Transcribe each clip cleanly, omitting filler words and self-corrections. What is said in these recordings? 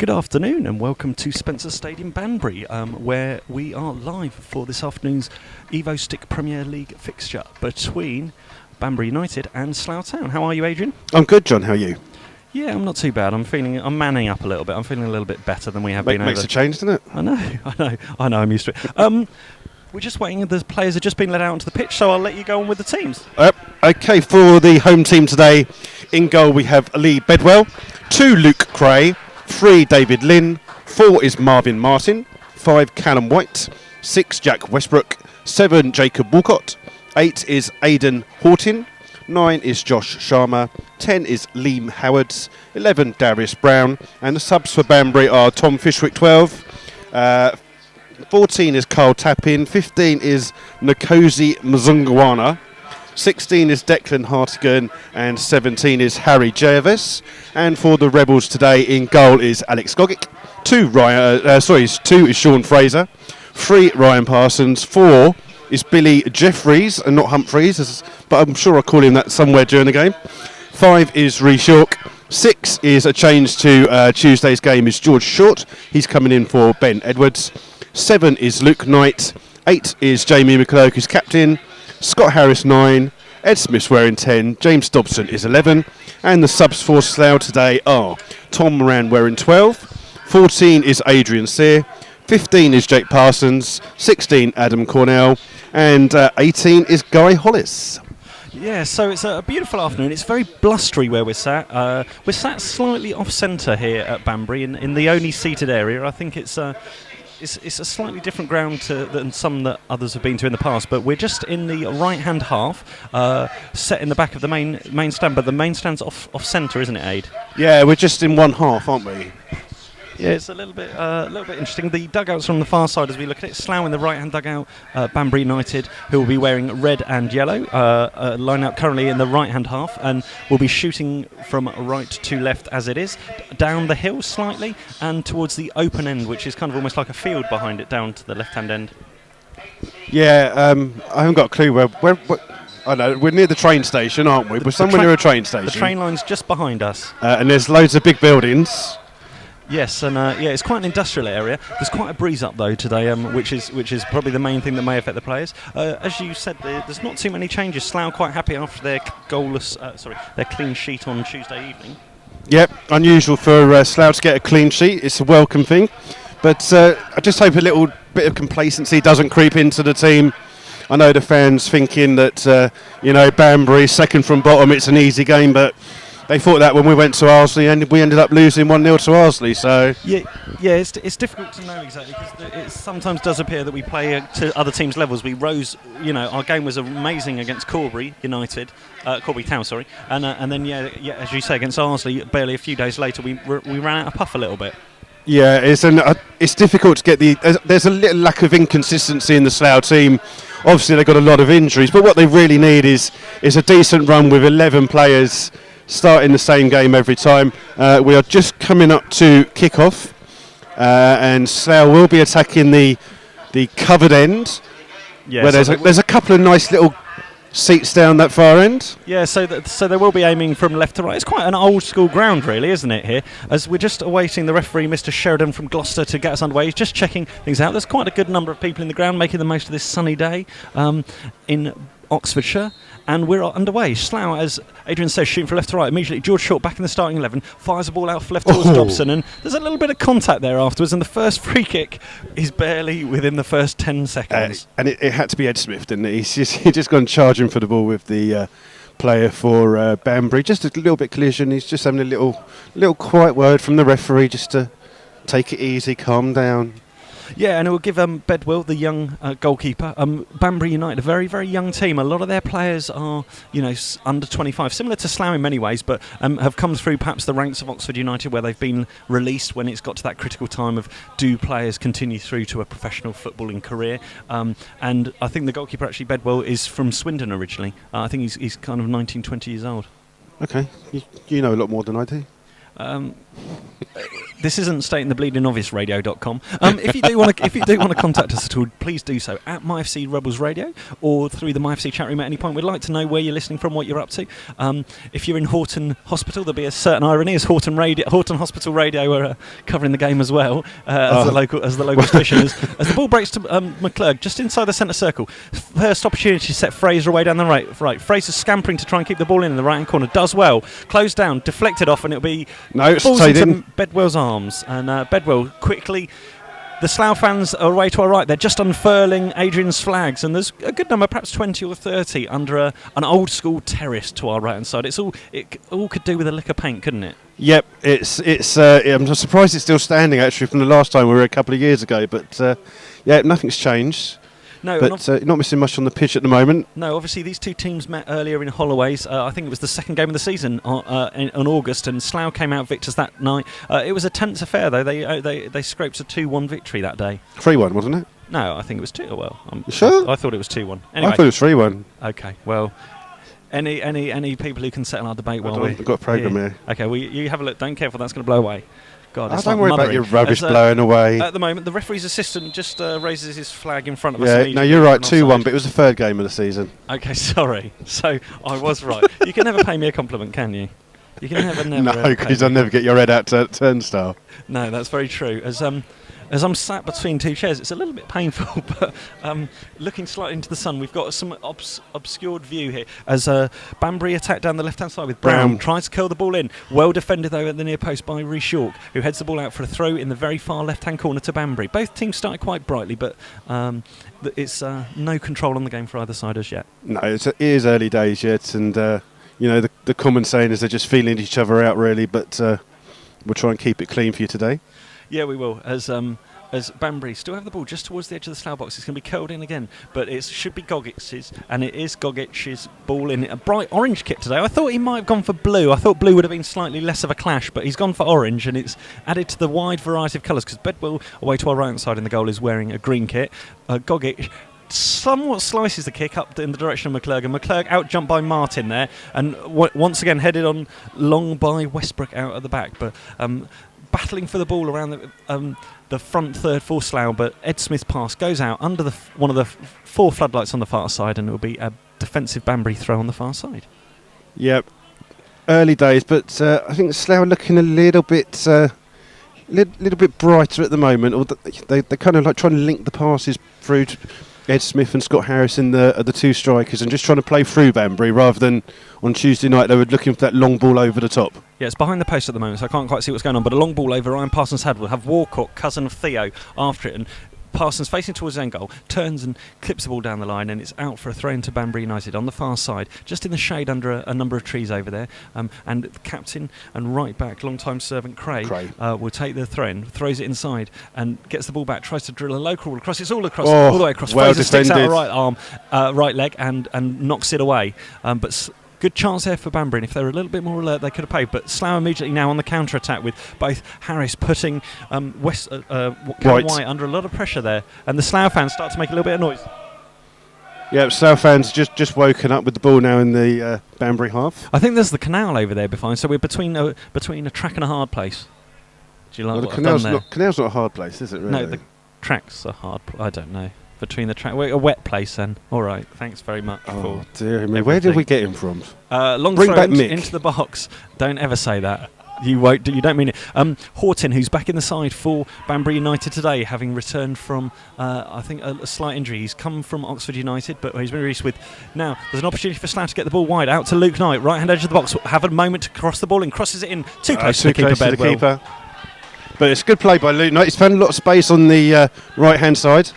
Good afternoon and welcome to Spencer Stadium, Banbury, where we are live for this afternoon's Evo-Stik Premier League fixture between Banbury United and Slough Town. How are you, Adrian? I'm good, John. How are you? Yeah, I'm not too bad. I'm manning up a little bit. I'm feeling a little bit better than we have been. Makes a change, doesn't it? I know. I'm used to it. We're just waiting. The players have just been let out onto the pitch, so I'll let you go on with the teams. Okay, for the home team today, in goal we have Lee Bedwell, 2 Luke Cray, 3 David Lynn, 4 is Marvin Martin, 5 Callum White, 6 Jack Westbrook, 7 Jacob Walcott, 8 is Aidan Hortin, 9 is Josh Sharma, 10 is Liam Howards, 11 Darius Brown, and the subs for Banbury are Tom Fishwick 12, 14 is Carl Tappin, 15 is Nkosi Mzungwana, 16 is Declan Hartigan, and 17 is Harry Jervis. And for the Rebels today, in goal is Alex Gogic, 2 is Sean Fraser, 3 Ryan Parsons, 4 is Billy Jeffries, and not Humphreys, but I'm sure I'll call him that somewhere during the game. 5 is Rhys York, 6 is a change to Tuesday's game is George Short, he's coming in for Ben Edwards. 7 is Luke Knight, 8 is Jamie McCulloch, who's captain, Scott Harris 9, Ed Smith's wearing 10, James Dobson is 11, and the subs for Slough today are Tom Moran wearing 12, 14 is Adrian Sear, 15 is Jake Parsons, 16 Adam Cornell, and 18 is Guy Hollis. Yeah, so it's a beautiful afternoon. It's very blustery where we're sat. We're sat slightly off-centre here at Banbury in the only seated area. I think it's a slightly different ground than some that others have been to in the past, but we're just in the right-hand half, set in the back of the main stand, but the main stand's off-centre, isn't it, Ade? Yeah, we're just in one half, aren't we? Yeah, it's a little bit interesting. The dugouts from the far side as we look at it. Slough in the right-hand dugout, Banbury United, who will be wearing red and yellow, line up currently in the right-hand half, and will be shooting from right to left as it is, down the hill slightly, and towards the open end, which is kind of almost like a field behind it, down to the left-hand end. Yeah, I haven't got a clue where I know, we're near the train station, aren't we? We're somewhere near a train station. The train line's just behind us. And there's loads of big buildings. Yes, and it's quite an industrial area. There's quite a breeze up though today, which is probably the main thing that may affect the players. As you said, there's not too many changes. Slough quite happy after their their clean sheet on Tuesday evening. Yep, unusual for Slough to get a clean sheet. It's a welcome thing, but I just hope a little bit of complacency doesn't creep into the team. I know the fans thinking that Banbury second from bottom, it's an easy game, but they thought that when we went to Arsley, and we ended up losing 1-0 to Arsley. So yeah, it's difficult to know exactly because it sometimes does appear that we play to other teams' levels. We rose, our game was amazing against Corbury Town, sorry, and then as you say, against Arsley, barely a few days later, we ran out of puff a little bit. Yeah, it's difficult to get there's a little lack of inconsistency in the Slough team. Obviously, they've got a lot of injuries, but what they really need is a decent run with 11 players starting the same game every time. We are just coming up to kick-off, and Slough will be attacking the covered end, where there's a couple of nice little seats down that far end. Yeah, so they will be aiming from left to right. It's quite an old school ground, really, isn't it, here? As we're just awaiting the referee, Mr. Sheridan from Gloucester, to get us underway. He's just checking things out. There's quite a good number of people in the ground making the most of this sunny day in Oxfordshire, and we're underway. Slough, as Adrian says, shooting from left to right. Immediately, George Short back in the starting 11, fires the ball out for left towards Dobson, and there's a little bit of contact there afterwards, and the first free kick is barely within the first 10 seconds. And it had to be Ed Smith, didn't it? He's just gone charging for the ball with the player for Banbury. Just a little bit collision. He's just having a little quiet word from the referee just to take it easy, calm down. Yeah, and it will give Bedwell, the young goalkeeper, Banbury United, a very, very young team. A lot of their players are, under 25, similar to Slough in many ways, but have come through perhaps the ranks of Oxford United, where they've been released when it's got to that critical time of do players continue through to a professional footballing career. And I think the goalkeeper, actually, Bedwell, is from Swindon originally. I think he's kind of 19, 20 years old. Okay, you know a lot more than I do. This isn't statingthebleedingobviousradio.com. If you do want to contact us at all, please do so at MyFC Rebels Radio or through the MyFC chat room at any point. We'd like to know where you're listening from, what you're up to. If you're in Horton Hospital, there'll be a certain irony as Horton Hospital Radio are covering the game as well as the local station. As the ball breaks to McClurg just inside the centre circle. First opportunity to set Fraser away down the right. Fraser scampering to try and keep the ball in the right hand corner. Does well. Closed down, deflected off, and it'll be falls into Bedwell's arms. And Bedwell quickly. The Slough fans are away to our right. They're just unfurling Adrian's flags, and there's a good number, perhaps 20 or 30, under an old school terrace to our right hand side. It all could do with a lick of paint, couldn't it? Yep, it's. I'm surprised it's still standing actually from the last time we were a couple of years ago. But nothing's changed. No, but you're not missing much on the pitch at the moment. No, obviously these two teams met earlier in Holloway's. I think it was the second game of the season on August, and Slough came out victors that night. It was a tense affair though. They scraped a 2-1 victory that day. 3-1, wasn't it? No, I think it was 2. Well, sure. I thought it was 2-1. Anyway, I thought it was 3-1. Okay, well. Any people who can settle our debate while we've got a programme here. Okay, well you have a look. Don't care if that's going to blow away. God, don't worry about your rubbish blowing away. At the moment, the referee's assistant just raises his flag in front of us. Yeah, no, you're right, 2-1, but it was the third game of the season. Okay, sorry. So I was right. You can never pay me a compliment, can you? You can never. No, because I'll never get your head out to turnstile. No, that's very true. As I'm sat between two chairs, it's a little bit painful, but looking slightly into the sun, we've got some obscured view here as Banbury attack down the left-hand side with Brown. Tries to curl the ball in. Well defended, though, at the near post by Rhys York, who heads the ball out for a throw in the very far left-hand corner to Banbury. Both teams started quite brightly, but it's no control on the game for either side as yet. No, it is early days yet, and the common saying is they're just feeling each other out, really, but we'll try and keep it clean for you today. Yeah, we will. As Banbury still have the ball just towards the edge of the Slough box. It's going to be curled in again, but it should be Gogic's, and it is Gogic's ball in a bright orange kit today. I thought he might have gone for blue. I thought blue would have been slightly less of a clash, but he's gone for orange, and it's added to the wide variety of colours because Bedwell, away to our right side in the goal, is wearing a green kit. Gogic somewhat slices the kick up in the direction of McClurg, and McClurg out-jumped by Martin there, and once again headed on long by Westbrook out at the back, but battling for the ball around the front third for Slough, but Ed Smith's pass goes out under one of the 4 floodlights on the far side, and it will be a defensive Banbury throw on the far side. Yep, early days, but I think Slough are looking a little bit brighter at the moment. Or they're kind of like trying to link the passes through to Ed Smith and Scott Harrison, the 2 strikers, and just trying to play through Banbury rather than on Tuesday night they were looking for that long ball over the top. Yeah, it's behind the post at the moment, so I can't quite see what's going on, but a long ball over Ryan Parsons' head will have Walcott, cousin of Theo, after it, and Parsons facing towards his own goal, turns and clips the ball down the line, and it's out for a throw into Banbury United on the far side, just in the shade under a number of trees over there. And the captain and right back, long-time servant Craig. Will take the throw in, throws it inside, and gets the ball back, tries to drill a local across. It's all the way across. Well Fraser sticks out a right arm, right leg, and knocks it away. But good chance there for Banbury, and if they were a little bit more alert, they could have paid. But Slough immediately now on the counter-attack with both Harris putting White under a lot of pressure there, and the Slough fans start to make a little bit of noise. Yeah, Slough fans just woken up with the ball now in the Banbury half. I think there's the canal over there behind, so we're between a track and a hard place. Do you like what I've done there? Canal's not a hard place, is it, really? No, the track's a hard I don't know. Between the track, a wet place then. All right, thanks very much. Oh dear me, where did we get him from? Long throw into the box. Don't ever say that. You won't. You don't mean it. Horton, who's back in the side for Banbury United today, having returned from I think a slight injury. He's come from Oxford United, but he's been released with. Now there's an opportunity for Slough to get the ball wide out to Luke Knight, right hand edge of the box. Have a moment to cross the ball and crosses it in too close to the keeper. But it's good play by Luke Knight. He's found a lot of space on the right hand side.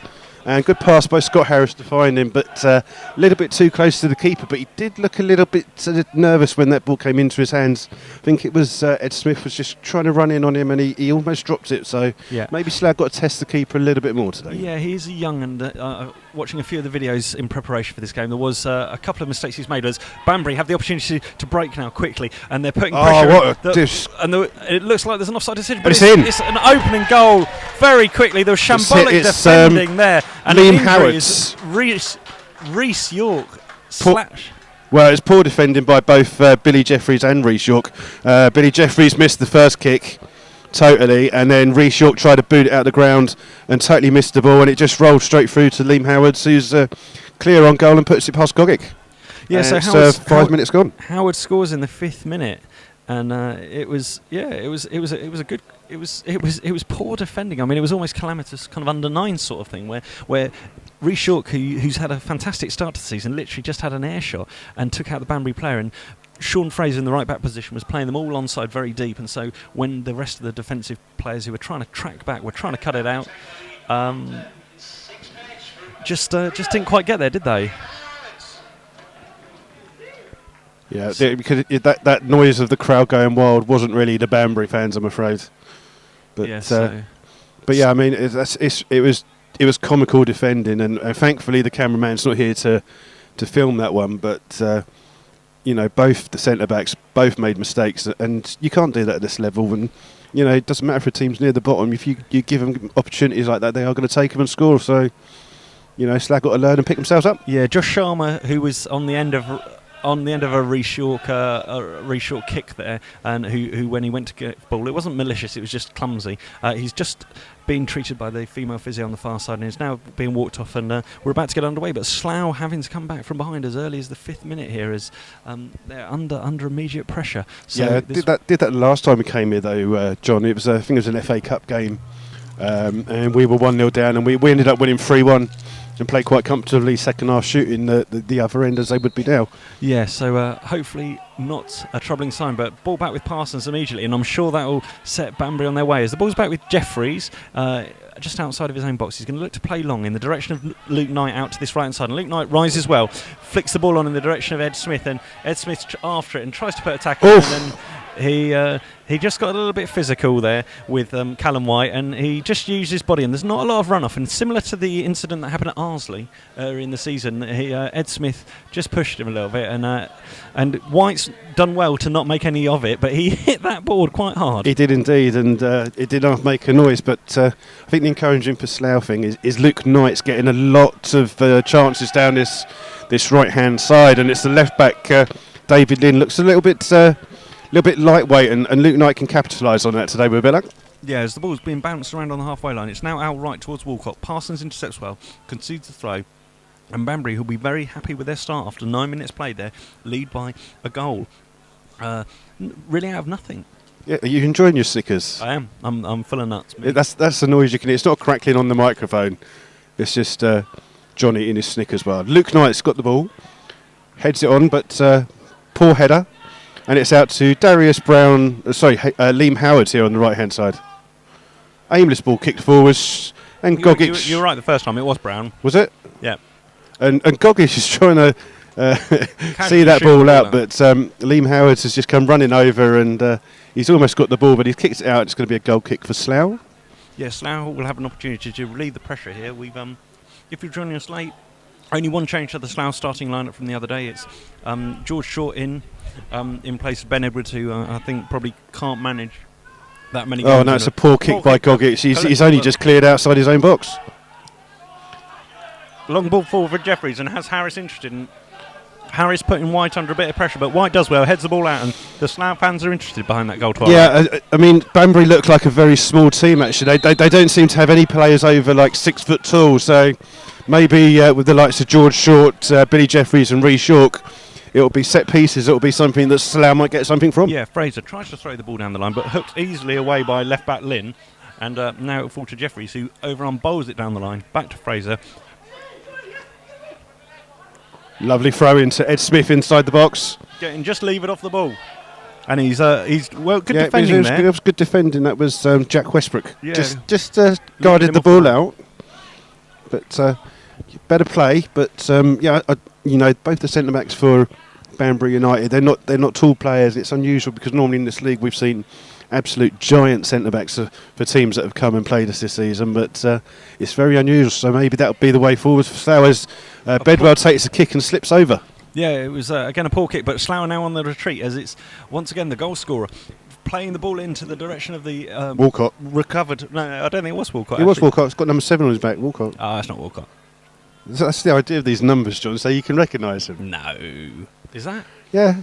And good pass by Scott Harris to find him, but a little bit too close to the keeper. But he did look a little bit nervous when that ball came into his hands. I think it was Ed Smith was just trying to run in on him, and he almost dropped it. So maybe Slough got to test the keeper a little bit more today. Yeah, he's young, and watching a few of the videos in preparation for this game, there was a couple of mistakes he's made. As Banbury have the opportunity to break now quickly, and they're putting pressure. It looks like there's an offside decision, but it's in. It's an opening goal very quickly. There was shambolic defending there. And Liam Howard's Rhys York slash. Well, it's poor defending by both Billy Jeffries and Rhys York. Billy Jeffries missed the first kick, Totally, and then Reece York tried to boot it out the ground and totally missed the ball, and it just rolled straight through to Liam Howard, who's clear on goal and puts it past Gogic. Yeah, so it's 5 minutes gone. Howard scores in the 5th minute, and it was poor defending. I mean, it was almost calamitous, kind of under 9 sort of thing, where Reece York, who's had a fantastic start to the season, literally just had an air shot and took out the Banbury player, and Sean Fraser in the right back position was playing them all onside very deep, and so when the rest of the defensive players who were trying to track back were trying to cut it out, just didn't quite get there, did they? Yeah, because that noise of the crowd going wild wasn't really the Banbury fans, I'm afraid. But but yeah, I mean, it was comical defending, and thankfully the cameraman's not here to film that one. But both the centre backs both made mistakes, and you can't do that at this level. And it doesn't matter if a team's near the bottom. If you give them opportunities like that, they are going to take them and score. So Slough got to learn and pick themselves up. Yeah, Josh Sharma, who was on the end of a Reece York kick there, and who when he went to get the ball, it wasn't malicious, it was just clumsy. He's just been treated by the female physio on the far side and is now being walked off, and we're about to get underway, but Slough having to come back from behind as early as the 5th minute here, as they're under immediate pressure. So yeah, did that last time we came here though, John. It was I think it was an FA Cup game, and we were 1-0 down, and we ended up winning 3-1 and played quite comfortably second half, shooting the other end as they would be now. Yeah, so hopefully not a troubling sign, but ball back with Parsons immediately, and I'm sure that will set Banbury on their way. As the ball's back with Jeffries, just outside of his own box, he's going to look to play long in the direction of Luke Knight out to this right hand side, and Luke Knight rises well, flicks the ball on in the direction of Ed Smith, and Ed Smith after it and tries to put a tackle in, and then he just got a little bit physical there with Callum White, and he just used his body, and there's not a lot of run-off, and similar to the incident that happened at Arsley in the season, Ed Smith just pushed him a little bit, and White's done well to not make any of it, but he hit that board quite hard. He did indeed, and it did not make a noise, but I think the encouraging for Slough thing is Luke Knight's getting a lot of chances down this right-hand side, and it's the left-back, David Lynn, looks a little bit lightweight, and Luke Knight can capitalise on that today with a bit of luck. Yeah, as the ball's being bounced around on the halfway line, it's now out right towards Walcott. Parsons intercepts well, concedes the throw, and Banbury, who'll be very happy with their start after 9 minutes played there, lead by a goal. Really out of nothing. Yeah, are you enjoying your Snickers? I am. I'm full of nuts. That's the noise you can hear. It's not crackling on the microphone. It's just John eating his Snickers bar. Luke Knight's got the ball, heads it on, but poor header. And it's out to Darius Brown, Liam Howard here on the right-hand side. Aimless ball kicked forwards, and Gogic... You were right the first time, it was Brown. Was it? Yeah. And Gogic is trying to see that ball out, but Liam Howard has just come running over, and he's almost got the ball, but he's kicked it out. It's going to be a goal kick for Slough. Yeah, Slough will have an opportunity to relieve the pressure here. If you're joining us late, only one change to the Slough starting lineup from the other day. It's George Short in place of Ben Edwards, who I think probably can't manage that many games. Oh no, it's a poor kick by Gogic. He's only just cleared outside his own box. Long ball forward for Jeffries, and has Harris interested in... Harris putting White under a bit of pressure, but White does well, heads the ball out, and the Slough fans are interested behind that goal. Yeah, I mean, Banbury look like a very small team, actually. They don't seem to have any players over like 6 foot tall, so maybe with the likes of George Short, Billy Jeffries and Reece York, it'll be set pieces, it'll be something that Slough might get something from. Yeah, Fraser tries to throw the ball down the line, but hooked easily away by left-back Lynn, and now it'll fall to Jeffries, who overarm bowls it down the line. Back to Fraser. Lovely throw into Ed Smith inside the box. Just leave it off the ball. And he's good defending there. It was good defending. That was Jack Westbrook. Yeah. Just guided the ball out. But better play. But both the centre backs for Banbury United, they're not tall players. It's unusual because normally in this league we've seen absolute giant centre backs for teams that have come and played us this season. But it's very unusual. So maybe that'll be the way forward for Slough as Bedwell takes a kick and slips over. Yeah, it was again a poor kick, but Slough now on the retreat as it's once again the goal scorer playing the ball into the direction of the Walcott. Recovered. No, I don't think it was Walcott. It was Walcott. It's got number 7 on his back. Walcott. Oh, that's not Walcott. That's the idea of these numbers, John, so you can recognise him. No. Is that? Yeah.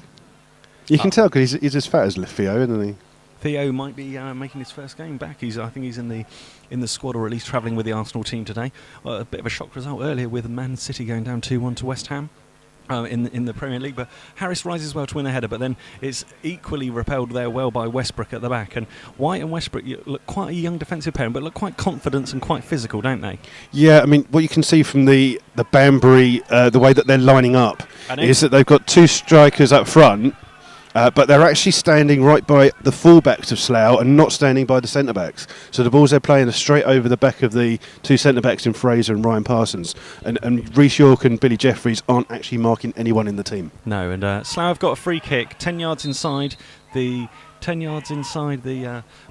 You can tell because he's as fat as Theo, isn't he? Theo might be making his first game back. I think he's in the squad, or at least travelling with the Arsenal team today. A bit of a shock result earlier with Man City going down 2-1 to West Ham. In the Premier League, but Harris rises well to win a header, but then it's equally repelled there well by Westbrook at the back. And White and Westbrook look quite a young defensive pair, but look quite confident and quite physical, don't they? Yeah, I mean, what you can see from the Banbury, the way that they're lining up, is that they've got two strikers up front, but they're actually standing right by the full-backs of Slough and not standing by the centre-backs. So the balls they're playing are straight over the back of the two centre-backs in Fraser and Ryan Parsons. And Rhys York and Billy Jeffries aren't actually marking anyone in the team. No, and Slough have got a free kick 10 yards inside the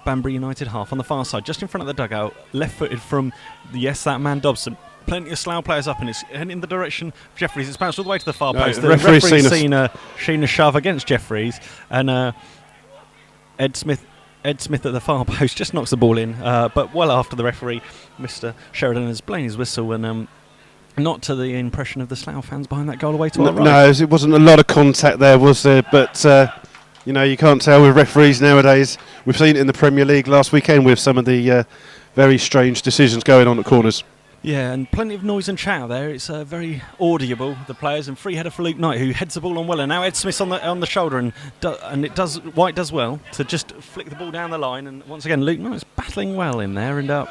Banbury United half on the far side, just in front of the dugout, left-footed from, that man Dobson. Plenty of Slough players up, and it's in the direction of Jeffries. It's bounced all the way to the far post. The referee's seen a shove against Jeffries, and Ed Smith at the far post just knocks the ball in. But well after the referee, Mr. Sheridan has blown his whistle, and not to the impression of the Slough fans behind that goal away to our right. No, it wasn't a lot of contact there, was there? But you can't tell with referees nowadays. We've seen it in the Premier League last weekend with some of the very strange decisions going on at corners. Yeah, and plenty of noise and chatter there. It's very audible, the players, and free header for Luke Knight, who heads the ball on well. And now Ed Smith's on the shoulder, and White does well to just flick the ball down the line. And once again, Luke Knight's battling well in there, and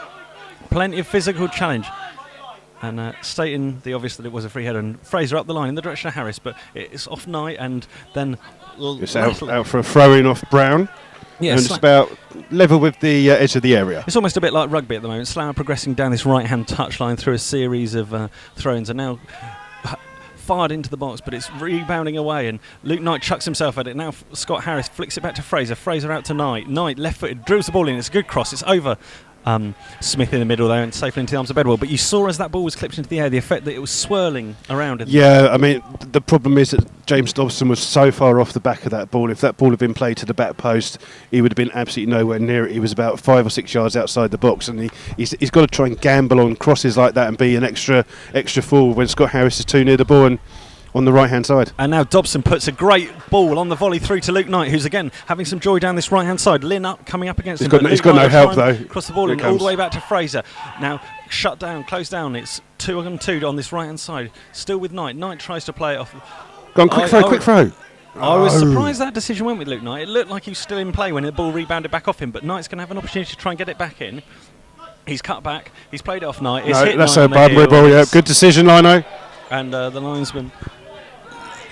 plenty of physical challenge. And stating the obvious that it was a free header, and Fraser up the line in the direction of Harris, but it's off Knight, and then it's out for a throw-in off Brown. Yeah, and it's about level with the edge of the area. It's almost a bit like rugby at the moment. Slough progressing down this right-hand touchline through a series of throw-ins, and now fired into the box, but it's rebounding away, and Luke Knight chucks himself at it. Now Scott Harris flicks it back to Fraser. Fraser out to Knight. Knight left-footed, drills the ball in. It's a good cross. It's over Smith in the middle there and safely into the arms of Bedwell. But you saw as that ball was clipped into the air, the effect that it was swirling around. Yeah, I mean, the problem is that James Dobson was so far off the back of that ball. If that ball had been played to the back post, he would have been absolutely nowhere near it. He was about 5 or 6 yards outside the box, and he's got to try and gamble on crosses like that and be an extra forward when Scott Harris is too near the ball and on the right-hand side. And now Dobson puts a great ball on the volley through to Luke Knight, who's again having some joy down this right-hand side. Lynn coming up against him. He's got no help though. Across the ball and all the way back to Fraser. Now closed down. It's 2-on-2 on this right-hand side. Still with Knight. Knight tries to play it off. Go on, quick throw. I was surprised that decision went with Luke Knight. It looked like he was still in play when the ball rebounded back off him, but Knight's going to have an opportunity to try and get it back in. He's cut back. He's played it off Knight. It's hit that's Knight a bad ball. Yeah, good decision, Lino. And the linesman.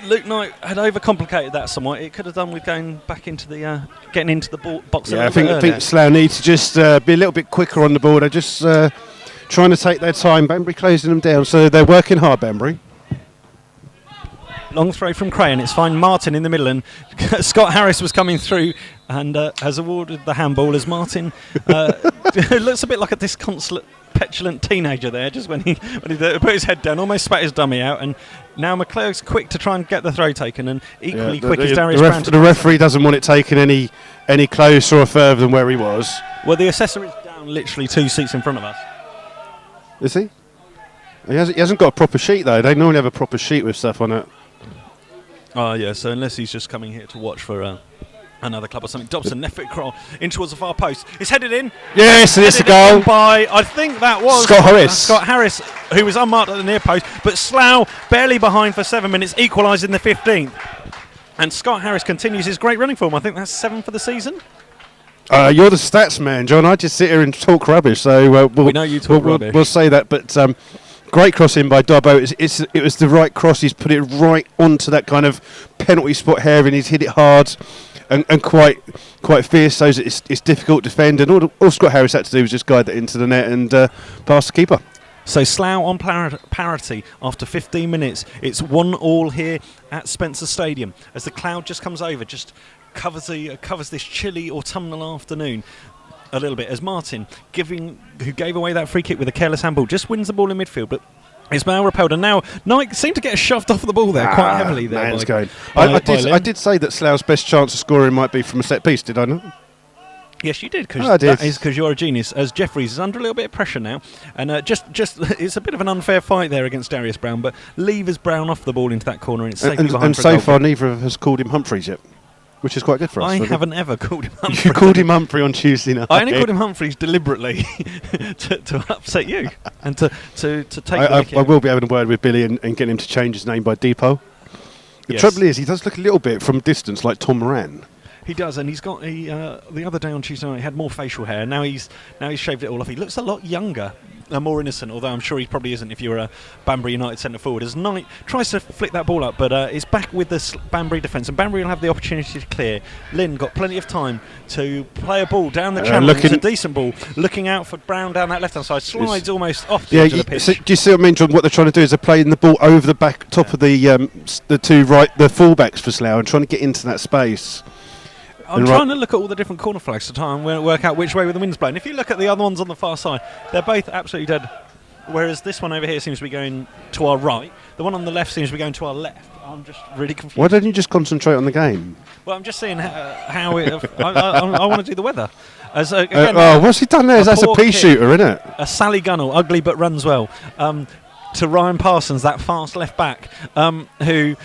Luke Knight had overcomplicated that somewhat. It could have done with going back into the getting into the box. Yeah, I think Slough need to just be a little bit quicker on the ball. They're just trying to take their time. Banbury closing them down, so they're working hard. Banbury. Long throw from Cray, and it's fine. Martin in the middle, and Scott Harris was coming through and has awarded the handball as Martin looks a bit like a disconsolate, petulant teenager there, just when he put his head down, almost spat his dummy out. And now McClure's quick to try and get the throw taken, and equally quick as Darius Brown. The referee doesn't want it taken any closer or further than where he was. Well, the assessor is down literally 2 seats in front of us. Is he? He hasn't got a proper sheet though. They normally have a proper sheet with stuff on it. Oh yeah, so unless he's just coming here to watch for another club or something. Dobson, left foot crawl in towards the far post. It's headed in. Yes, it's a goal by, I think that was Scott Harris, who was unmarked at the near post. But Slough barely behind for 7 minutes, equalising the 15th. And Scott Harris continues his great running form. I think that's 7 for the season. You're the stats man, John. I just sit here and talk rubbish. So we know you talk rubbish. We'll say that, but. Great cross in by Dobbo. It was the right cross. He's put it right onto that kind of penalty spot here, and he's hit it hard and quite fierce, so it's difficult to defend. And all Scott Harris had to do was just guide that into the net and pass the keeper. So Slough on parity after 15 minutes. It's 1-1 here at Spencer Stadium as the cloud just comes over, just covers this chilly autumnal afternoon a little bit, as Martin, who gave away that free kick with a careless handball, just wins the ball in midfield, but it's now repelled, and now Knight seemed to get shoved off the ball there quite heavily there. I did say that Slough's best chance of scoring might be from a set piece, did I not? Yes, you did, because you're a genius, as Jeffries is under a little bit of pressure now, and just it's a bit of an unfair fight there against Darius Brown, but levers Brown off the ball into that corner, and it's safely behind. And so far, neither of us has called him Humphreys yet. which is quite good for us. I wasn't it? haven't ever called him Humphrey. You called him Humphrey on Tuesday night. I only called him Humphreys deliberately to upset you and to take the mickey. I will be having a word with Billy and getting him to change his name by Depot. The trouble is, he does look a little bit from distance like Tom Moran. He does, and he's got the other day on Tuesday night he had more facial hair. Now he's shaved it all off. He looks a lot younger, more innocent. Although I'm sure he probably isn't if you're a Banbury United centre forward. As Knight tries to flick that ball up, but it's back with the Banbury defence, and Banbury will have the opportunity to clear. Lynn got plenty of time to play a ball down the channel. It's a decent ball, looking out for Brown down that left-hand side. Slides almost off the edge of the pitch. So do you see what I mean, John? What they're trying to do is they're playing the ball over the back top of the fullbacks for Slough and trying to get into that space. I'm trying to look at all the different corner flags to try and work out which way the wind's blowing. If you look at the other ones on the far side, they're both absolutely dead. Whereas this one over here seems to be going to our right. The one on the left seems to be going to our left. I'm just really confused. Why don't you just concentrate on the game? Well, I'm just seeing how it... I want to do the weather. As again, what's he done there? That's a pea shooter, isn't it? A Sally Gunnell, ugly but runs well. To Ryan Parsons, that fast left back, who...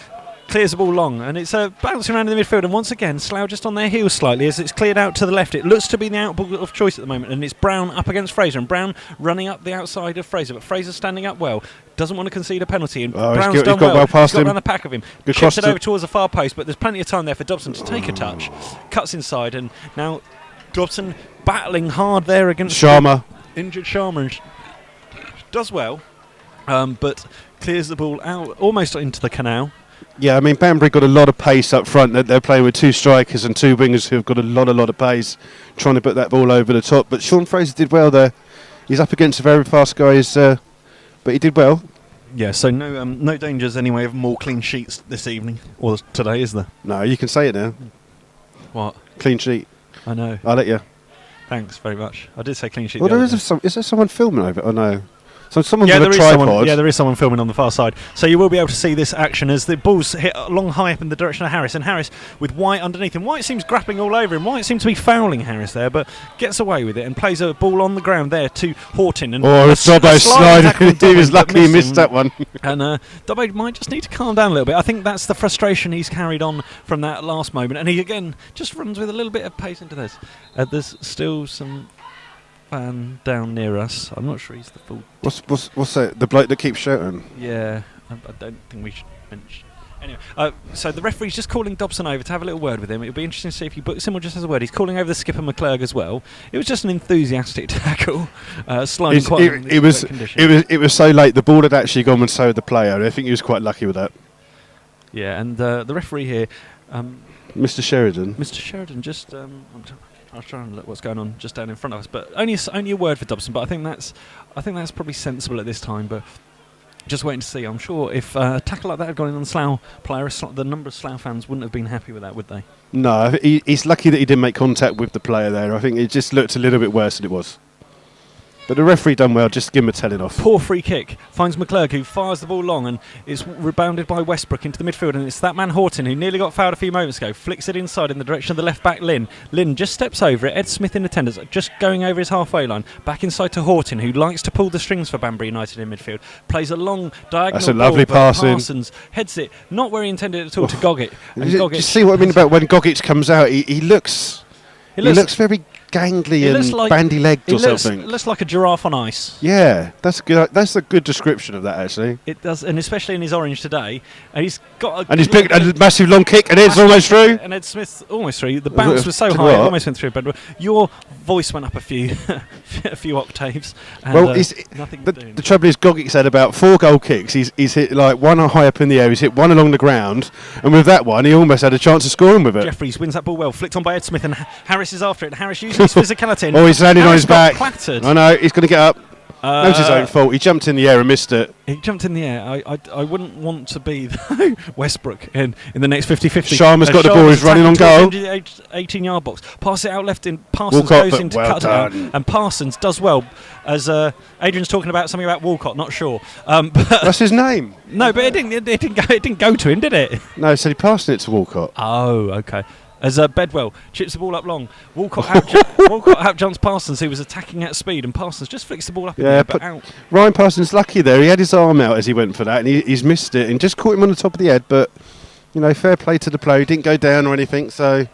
clears the ball long, and it's bouncing around in the midfield, and once again Slough just on their heels slightly as it's cleared out to the left. It looks to be the out ball of choice at the moment, and it's Brown up against Fraser, and Brown running up the outside of Fraser, but Fraser standing up well, doesn't want to concede a penalty, and Brown's done well. He's got around the pack of him, chips it over towards the far post, but there's plenty of time there for Dobson to take a touch, cuts inside, and now Dobson battling hard there against Sharma, injured Sharma, does well, but clears the ball out almost into the canal. Yeah, I mean, Banbury got a lot of pace up front. They're playing with two strikers and two wingers who have got a lot of pace, trying to put that ball over the top. But Sean Fraser did well there. He's up against a very fast guys, but he did well. Yeah, so no dangers anyway of more clean sheets this evening or today, is there? No, you can say it now. What? Clean sheet. I know. I'll let you. Thanks very much. I did say clean sheet. Well, is there someone filming over it? Oh, no. So someone with a tripod. There is someone filming on the far side. So you will be able to see this action as the ball's hit long high up in the direction of Harris, and Harris with White underneath him. White seems grappling all over him. White seems to be fouling Harris there, but gets away with it and plays a ball on the ground there to Horton. And Dobbo sliding. He was lucky he missed that one. And Dobbo might just need to calm down a little bit. I think that's the frustration he's carried on from that last moment. And he again just runs with a little bit of pace into this. There's still some fan down near us. I'm not sure he's the full. What's that? The bloke that keeps shouting? Yeah, I don't think we should mention. Anyway, so the referee's just calling Dobson over to have a little word with him. It'll be interesting to see if he books him or just has a word. He's calling over the skipper McClurg as well. It was just an enthusiastic tackle, sliding quite. It was so late. The ball had actually gone, and so had the player. I think he was quite lucky with that. Yeah, and the referee here, Mr. Sheridan. Mr. Sheridan, just. I was trying to look what's going on just down in front of us, but only a word for Dobson. But I think that's probably sensible at this time. But just waiting to see. I'm sure if a tackle like that had gone in on the Slough player, the number of Slough fans wouldn't have been happy with that, would they? No, he's lucky that he didn't make contact with the player there. I think it just looked a little bit worse than it was. But the referee done well, just give him a telling off. Poor free kick finds McClurg, who fires the ball long and is rebounded by Westbrook into the midfield, and it's that man Horton who nearly got fouled a few moments ago, flicks it inside in the direction of the left back Lynn. Lynn just steps over it, Ed Smith in attendance, just going over his halfway line, back inside to Horton, who likes to pull the strings for Banbury United in midfield, plays a long diagonal That's a lovely ball, passing. Parsons heads it, not where he intended it at all, to Goggett. Do you see what I mean about when Goggett comes out? He looks very gangly and like bandy-legged or something. It looks like a giraffe on ice. Yeah, that's good. That's a good description of that, actually. It does, and especially in his orange today. And he's got he's picked a massive long kick, and it's almost through. And Ed Smith almost through. The bounce was so high, it almost went through. But your voice went up a few octaves. And well, the trouble is, Goggick's had about 4 goal kicks. He's hit like one high up in the air. He's hit one along the ground, and with that one, he almost had a chance of scoring with it. Jeffries wins that ball well, flicked on by Ed Smith, and Harris is after it. And Harris uses his physicality. He's landing on his back. Clattered. I know, he's going to get up. That was his own fault. He jumped in the air and missed it. He jumped in the air. I wouldn't want to be Westbrook in the next 50-50. Sharma's got the ball. He's running on goal. 18-yard box. Pass it out left in. Parsons goes in to cut it out. And Parsons does well. As Adrian's talking about something about Walcott, not sure. But that's his name. No, but it didn't go to him, did it? No, he said he passed it to Walcott. Oh, okay. As Bedwell chips the ball up long, Walcott outjumps Parsons, who was attacking at speed, and Parsons just flicks the ball up in the air, but out. Ryan Parsons lucky there. He had his arm out as he went for that, and he's missed it, and just caught him on the top of the head, but fair play to the player. He didn't go down or anything, so...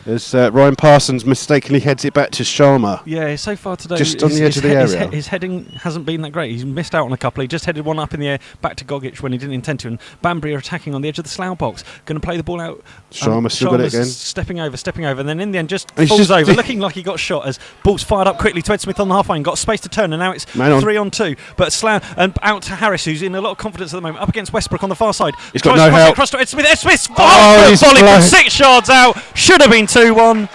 As Ryan Parsons mistakenly heads it back to Sharma. Yeah, so far today, just on the edge of the area. His heading hasn't been that great. He's missed out on a couple. He just headed one up in the air back to Gogic when he didn't intend to. And Banbury are attacking on the edge of the Slough box. Going to play the ball out. Sharma still got it again. Stepping over. And then in the end just falls over, looking like he got shot as ball's fired up quickly to Ed Smith on the half-line. Got space to turn, and now it's 3-on-2. But Slough, and out to Harris, who's in a lot of confidence at the moment, up against Westbrook on the far side. He's got no help. Across to Ed Smith. Ed Smith's volley from 6 yards out. Should have been 2-1.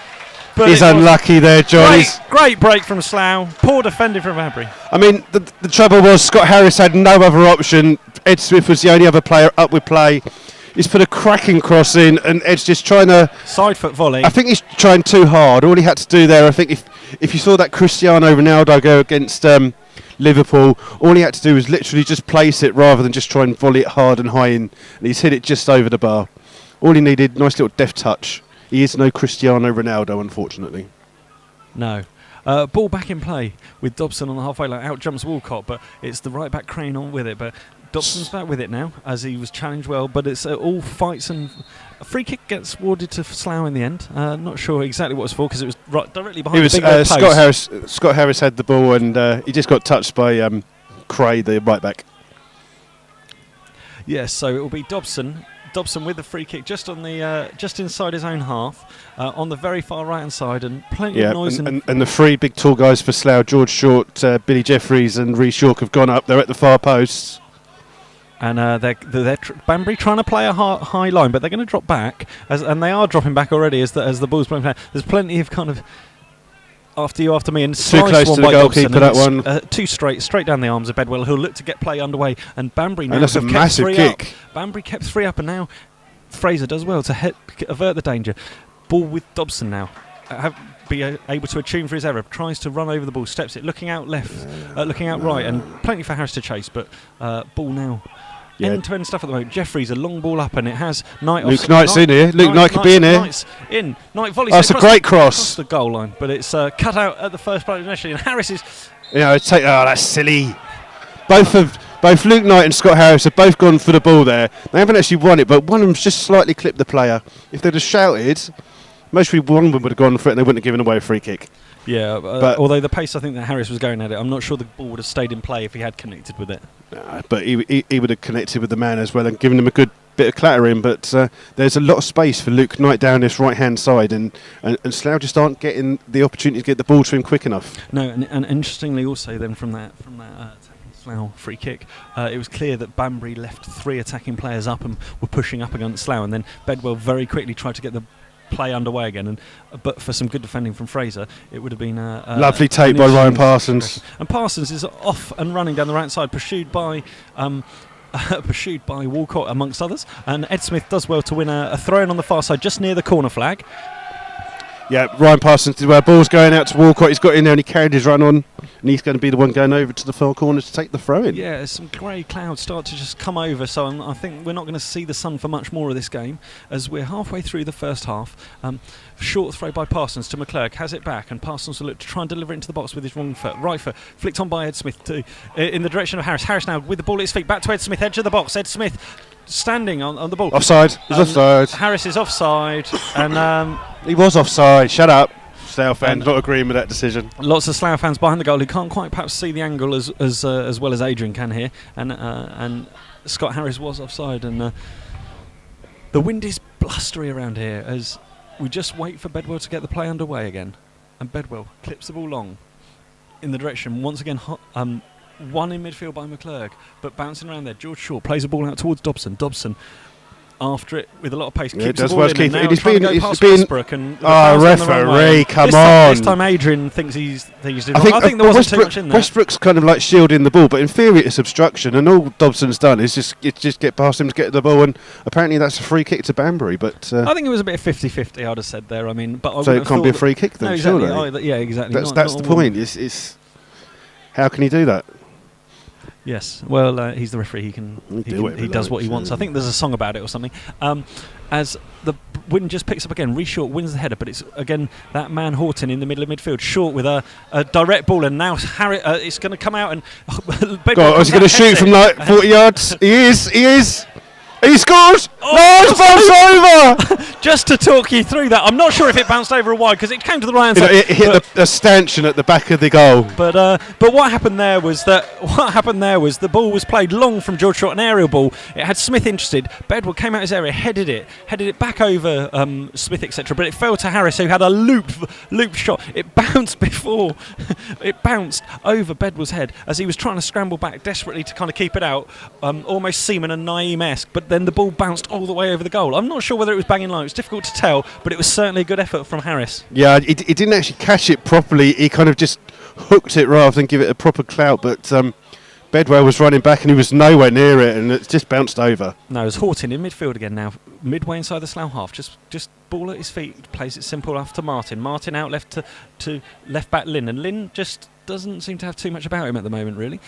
But he's unlucky there, John. Great break from Slough. Poor defending from Banbury. I mean, the trouble was Scott Harris had no other option. Ed Smith was the only other player up with play. He's put a cracking cross in, and Ed's just trying to... Side foot volley. I think he's trying too hard. All he had to do there, I think if you saw that Cristiano Ronaldo go against Liverpool, all he had to do was literally just place it rather than just try and volley it hard and high in. And he's hit it just over the bar. All he needed, nice little deft touch. He is no Cristiano Ronaldo, unfortunately. No. Ball back in play with Dobson on the halfway line. Out jumps Walcott, but it's the right back Crane on with it. But Dobson's back with it now, as he was challenged well. But it's all fights, and a free kick gets awarded to Slough in the end. Not sure exactly what it was for, because it was directly behind the big red post. Scott Harris had the ball, and he just got touched by Cray, the right back. Yes, so it will be Dobson. Dobson with the free kick just on the just inside his own half, on the very far right hand side, and plenty of noise. And the three big tall guys for Slough, George Short, Billy Jeffries, and Rhys York have gone up. They're at the far posts. And they're Banbury trying to play a high line, but they're going to drop back, and they are dropping back already as the ball's playing. There's plenty of kind of after you, after me, and too close to the goalkeeper. That one too straight down the arms of Bedwell, who'll look to get play underway. And Banbury now that's a massive kick. Up. Banbury kept 3 up, and now Fraser does well to avert the danger. Ball with Dobson now. Be able to attune for his error. Tries to run over the ball, steps it, looking out left, looking out right, and plenty for Harris to chase. But ball now. End-to-end stuff at the moment. Jeffries, a long ball up, and it has Knight. Luke Knight's in here. Luke Knight could be in here. Knight's in. Knight volleys. That's a great cross. Across the goal line, but it's cut out at the first play initially, and Harris is. That's silly. Both Luke Knight and Scott Harris have both gone for the ball there. They haven't actually won it, but one of them's just slightly clipped the player. If they'd have shouted, most people, one of them would have gone for it, and they wouldn't have given away a free kick. Yeah, but although the pace I think that Harris was going at it, I'm not sure the ball would have stayed in play if he had connected with it. But he would have connected with the man as well and given him a good bit of clattering. But there's a lot of space for Luke Knight down this right-hand side, and Slough just aren't getting the opportunity to get the ball to him quick enough. No, and interestingly also then from that Slough free kick, it was clear that Banbury left 3 attacking players up and were pushing up against Slough, and then Bedwell very quickly tried to get the play underway again, and but for some good defending from Fraser, it would have been a lovely take by Ryan Parsons. And Parsons is off and running down the right side, pursued by Walcott amongst others, and Ed Smith does well to win a throw-in on the far side just near the corner flag. Yeah, Ryan Parsons did well. Ball's going out to Walcott. He's got in there and he carried his run on, and he's going to be the one going over to the far corner to take the throw in. Yeah, some grey clouds start to just come over, so I think we're not going to see the sun for much more of this game as we're halfway through the first half. Short throw by Parsons to McClurg, has it back, and Parsons will look to try and deliver it into the box with his wrong foot. Right foot flicked on by Ed Smith in the direction of Harris. Harris now with the ball at his feet, back to Ed Smith, edge of the box. Ed Smith standing on the ball. Offside. He's offside. Harris is offside, and he was offside. Shut up. Slough fans not agreeing with that decision. Lots of Slough fans behind the goal who can't quite perhaps see the angle as well as Adrian can here, and Scott Harris was offside, and the wind is blustery around here as we just wait for Bedwell to get the play underway again, and Bedwell clips the ball long in the direction once again. One in midfield by McClurg, but bouncing around there. George Shaw plays a ball out towards Dobson. Dobson after it with a lot of pace, keeps the ball in, and now trying to go past Westbrook, and referee, come on. This time Adrian thinks he's doing wrong. I think there wasn't too much in there. Westbrook's kind of like shielding the ball, but in theory it's obstruction, and all Dobson's done is just get past him to get the ball, and apparently that's a free kick to Banbury. But I think it was a bit of 50-50, I'd have said there. I mean, but so it can't be a free kick then, no, exactly. surely? Yeah, exactly. That's the point. It's how can he do that? Yes, well, he's the referee. He does what he wants. I think there's a song about it or something. As the wind just picks up again, Rhys Short wins the header, but it's again that man Horton in the middle of midfield. Short with a direct ball, and now Harry, it's going to come out and. God, is he going to shoot from like 40 yards? He is. He scores! No, it's bounced over! Just to talk you through that, I'm not sure if it bounced over or wide because it came to the right hand side. It hit the stanchion at the back of the goal. But what happened there was the ball was played long from George Short, an aerial ball. It had Smith interested. Bedwell came out his area, headed it back over Smith, etc. But it fell to Harris, who had a loop shot. It bounced it bounced over Bedwell's head as he was trying to scramble back desperately to kind of keep it out, almost Seaman and Naeem-esque. But then the ball bounced all the way over the goal. I'm not sure whether it was bang in line. It's difficult to tell, but it was certainly a good effort from Harris. Yeah, he didn't actually catch it properly. He kind of just hooked it rather than give it a proper clout. But Bedwell was running back and he was nowhere near it, and it just bounced over. No, it's Horton in midfield again now, midway inside the Slough half. Just ball at his feet, plays it simple after Martin. Martin out left to left back Lynn, and Lynn just doesn't seem to have too much about him at the moment, really.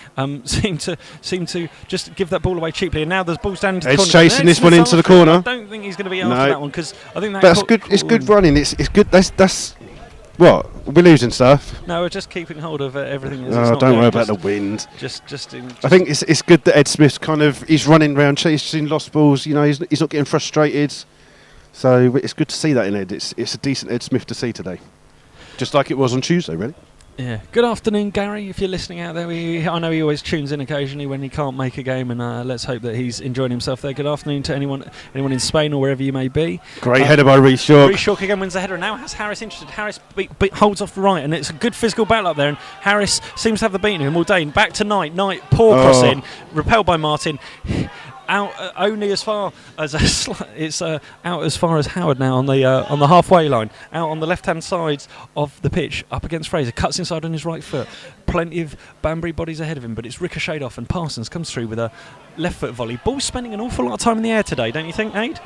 Seem to just give that ball away cheaply, and now there's balls down into the corner. It's chasing this one into the corner. I don't think he's going to be after that one because I think that's good. It's good running. It's good. That's what we're losing stuff. No, we're just keeping hold of everything. Oh, don't worry about the wind. I think it's good that Ed Smith's he's running around chasing lost balls. You know, he's not getting frustrated. So it's good to see that in Ed. It's a decent Ed Smith to see today, just like it was on Tuesday, really. Yeah. Good afternoon, Gary. If you're listening out there, I know he always tunes in occasionally when he can't make a game, and let's hope that he's enjoying himself there. Good afternoon to anyone in Spain or wherever you may be. Great header by Rhys York. Rhys York again wins the header, and now has Harris interested. Harris holds off the right, and it's a good physical battle up there, and Harris seems to have the beating of him all day. Back to Knight, poor cross in, repelled by Martin. Out only as far as it's out as far as Howard now on the halfway line, out on the left-hand side of the pitch, up against Fraser, cuts inside on his right foot. Plenty of Banbury bodies ahead of him, but it's ricocheted off, and Parsons comes through with a left foot volley. Ball's spending an awful lot of time in the air today, don't you think, Ade?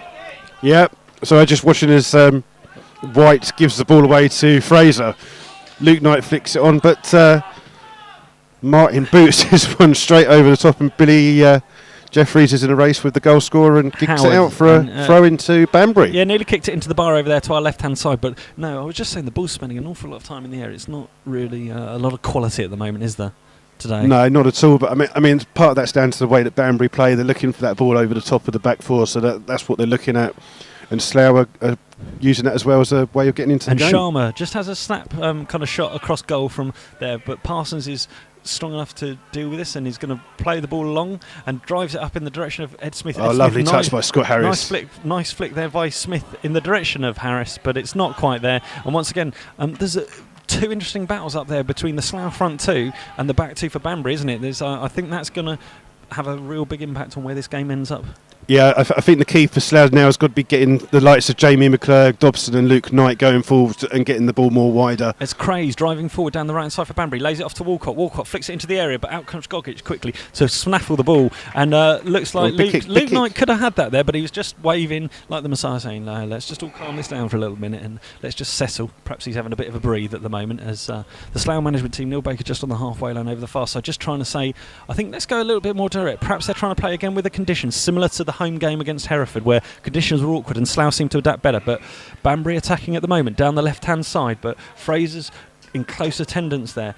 Yeah. So I'm just watching as White gives the ball away to Fraser. Luke Knight flicks it on, but Martin boots this one straight over the top, and Billy Jeffries is in a race with the goal scorer and kicks it out for a throw into Banbury. Yeah, nearly kicked it into the bar over there to our left-hand side. But no, I was just saying the ball's spending an awful lot of time in the air. It's not really a lot of quality at the moment, is there, today? No, not at all. But I mean, part of that's down to the way that Banbury play. They're looking for that ball over the top of the back four, so that's what they're looking at. And Slough are using that as well as a way of getting into the game. And Sharma just has a snap kind of shot across goal from there, but Parsons is strong enough to deal with this, and he's going to play the ball along and drives it up in the direction of Ed Smith. Oh, lovely touch by Scott Harris. Nice flick there by Smith in the direction of Harris, but it's not quite there. And once again, there's two interesting battles up there between the Slough front two and the back two for Banbury, isn't it? I think that's going to have a real big impact on where this game ends up. Yeah, I think the key for Slough now has got to be getting the likes of Jamie McClurg, Dobson and Luke Knight going forward and getting the ball more wider. It's Craze driving forward down the right side for Banbury, lays it off to Walcott. Walcott flicks it into the area, but out comes Gogic quickly to snaffle the ball, and looks like Luke Knight could have had that there, but he was just waving like the Messiah, saying, no, let's just all calm this down for a little minute and let's just settle. Perhaps he's having a bit of a breathe at the moment as the Slough management team, Neil Baker just on the halfway line over the far side, just trying to say, I think let's go a little bit more direct. Perhaps they're trying to play again with the conditions similar to the home game against Hereford, where conditions were awkward and Slough seemed to adapt better. But Banbury attacking at the moment down the left-hand side, but Fraser's in close attendance there.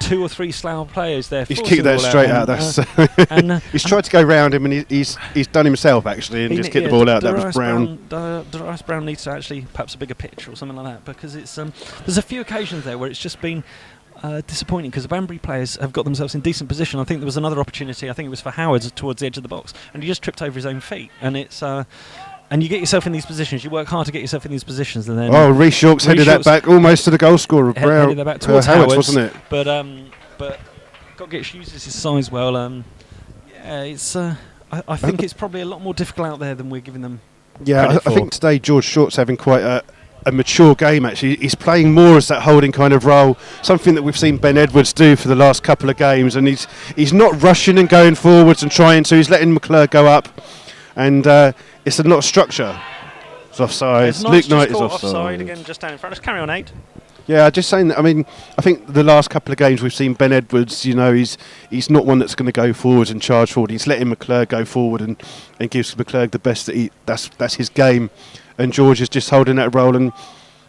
2 or 3 Slough players there. He's kicked that straight out. He's tried to go round him, and he's done himself actually, and just kicked the ball out. That was Brown. Darius Brown needs to actually perhaps a bigger pitch or something like that, because it's there's a few occasions there where it's just been disappointing, because the Banbury players have got themselves in decent position. I think there was another opportunity, I think it was for Howard towards the edge of the box, and he just tripped over his own feet. And it's and you get yourself in these positions, you work hard to get yourself in these positions, and then Rhys York's headed that back almost to the goal scorer. Headed that back towards Howard, wasn't it? But Gogic uses his size well. It's I think it's probably a lot more difficult out there than we're giving them. Yeah, I think today George Short's having quite a mature game actually. He's playing more as that holding kind of role, something that we've seen Ben Edwards do for the last couple of games, and he's not rushing and going forwards and trying to. He's letting McClure go up, and it's a lot of structure. It's offside. It's nice. Luke Knight is offside again, just down in front. Let's carry on, Ade. Yeah, just saying that. I mean, I think the last couple of games we've seen Ben Edwards, you know, he's not one that's going to go forward and charge forward. He's letting McClure go forward and gives McClure the best that's his game. And George is just holding that role and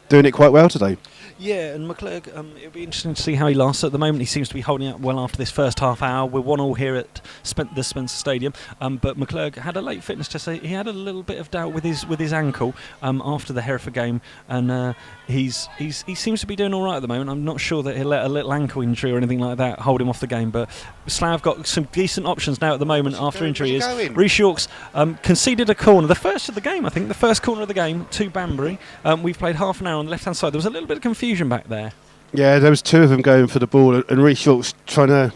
doing it quite well today. Yeah, and McClurg, it'll be interesting to see how he lasts. At the moment, he seems to be holding up well after this first half hour. We're 1-1 here at the Spencer Stadium, but McClurg had a late fitness test. He had a little bit of doubt with his ankle after the Hereford game, and he seems to be doing all right at the moment. I'm not sure that he'll let a little ankle injury or anything like that hold him off the game, but Slough have got some decent options now at the moment after injury. Rhys York's conceded a corner, the first of the game, I think, the first corner of the game to Banbury. We've played half an hour on the left-hand side. There was a little bit of confusion back there. Yeah, there was two of them going for the ball, and Rhys York's trying to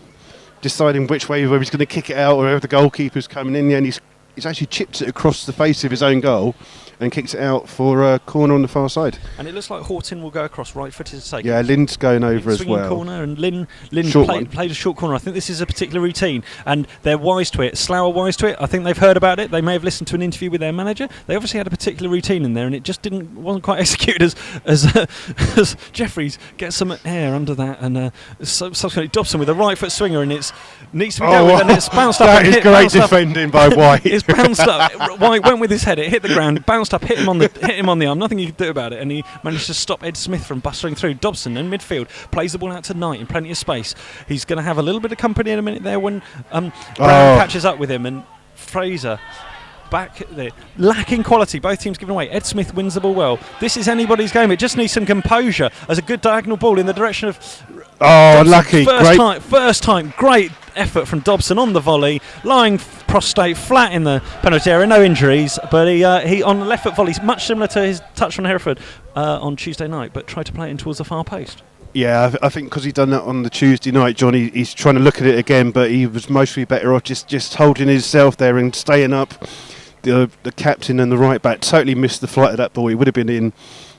deciding which way, whether he's going to kick it out or whether the goalkeeper's coming in. And he's actually chipped it across the face of his own goal and kicks it out for a corner on the far side. And it looks like Horton will go across right-footed to take it. Yeah, Lynn's going over as well. Corner, and Lynn played a short corner. I think this is a particular routine, and they're wise to it. Slough are wise to it. I think they've heard about it. They may have listened to an interview with their manager. They obviously had a particular routine in there, and it just wasn't quite executed as Jeffries gets some air under that, and subsequently Dobson with a right-foot swinger, and it needs to be dealt with, and it's bounced up. That is great defending by White. It's bounced up. White went with his head. It hit the ground. Bounced up, hit him on the arm. Nothing you could do about it, and he managed to stop Ed Smith from bustling through. Dobson in midfield plays the ball out to Knight in plenty of space. He's going to have a little bit of company in a minute there when Brown catches up with him, and Fraser back there, lacking quality. Both teams giving away. Ed Smith wins the ball well. This is anybody's game. It just needs some composure as a good diagonal ball in the direction of unlucky. First time, great effort from Dobson on the volley, lying prostrate flat in the penalty area, no injuries, but he on the left foot volley, much similar to his touch on Hereford on Tuesday night, but tried to play it in towards the far post. Yeah, I think because he'd done that on the Tuesday night, John, he's trying to look at it again, but he was mostly better off just holding himself there and staying up. The captain and the right back totally missed the flight of that ball. He would have been in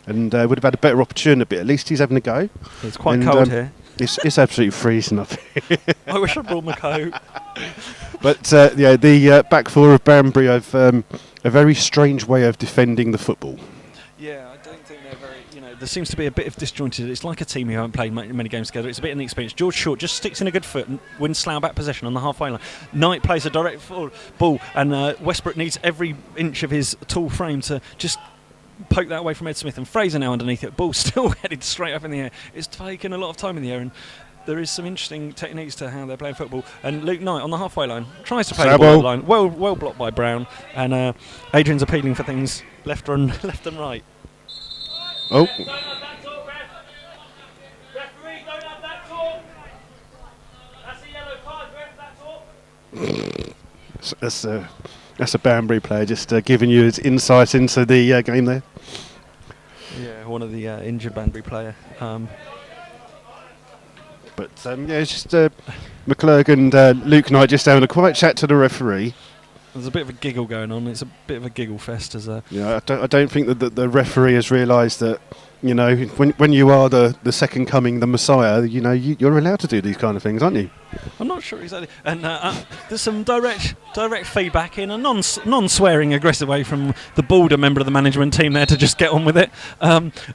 and would have had a better opportunity, but at least he's having a go. It's quite cold here. It's absolutely freezing up here. I wish I brought my coat. But the back four of Banbury have a very strange way of defending the football. Yeah, I don't think they're very. There seems to be a bit of disjointed. It's like a team who haven't played many games together. It's a bit inexperienced. George Short just sticks in a good foot and wins Slough back possession on the halfway line. Knight plays a direct ball, and Westbrook needs every inch of his tall frame to just poke that away from Ed Smith, and Fraser now underneath it. Ball still headed straight up in the air. It's taken a lot of time in the air, and there is some interesting techniques to how they're playing football. And Luke Knight on the halfway line tries to play the ball line. Well blocked by Brown, and Adrian's appealing for things left and right. Oh. Referee, don't have that talk. That's a yellow card. Ref, that talk. That's a Banbury player just giving you his insight into the game there. Yeah, one of the injured Banbury player. But it's just McClurg and Luke Knight just having a quiet chat to the referee. There's a bit of a giggle going on. It's a bit of a giggle fest. I don't think that the referee has realised that, when you are the second coming, the Messiah, you're allowed to do these kind of things, aren't you? I'm not sure exactly. And there's some direct feedback in a non-swearing aggressive way from the bolder member of the management team there to just get on with it.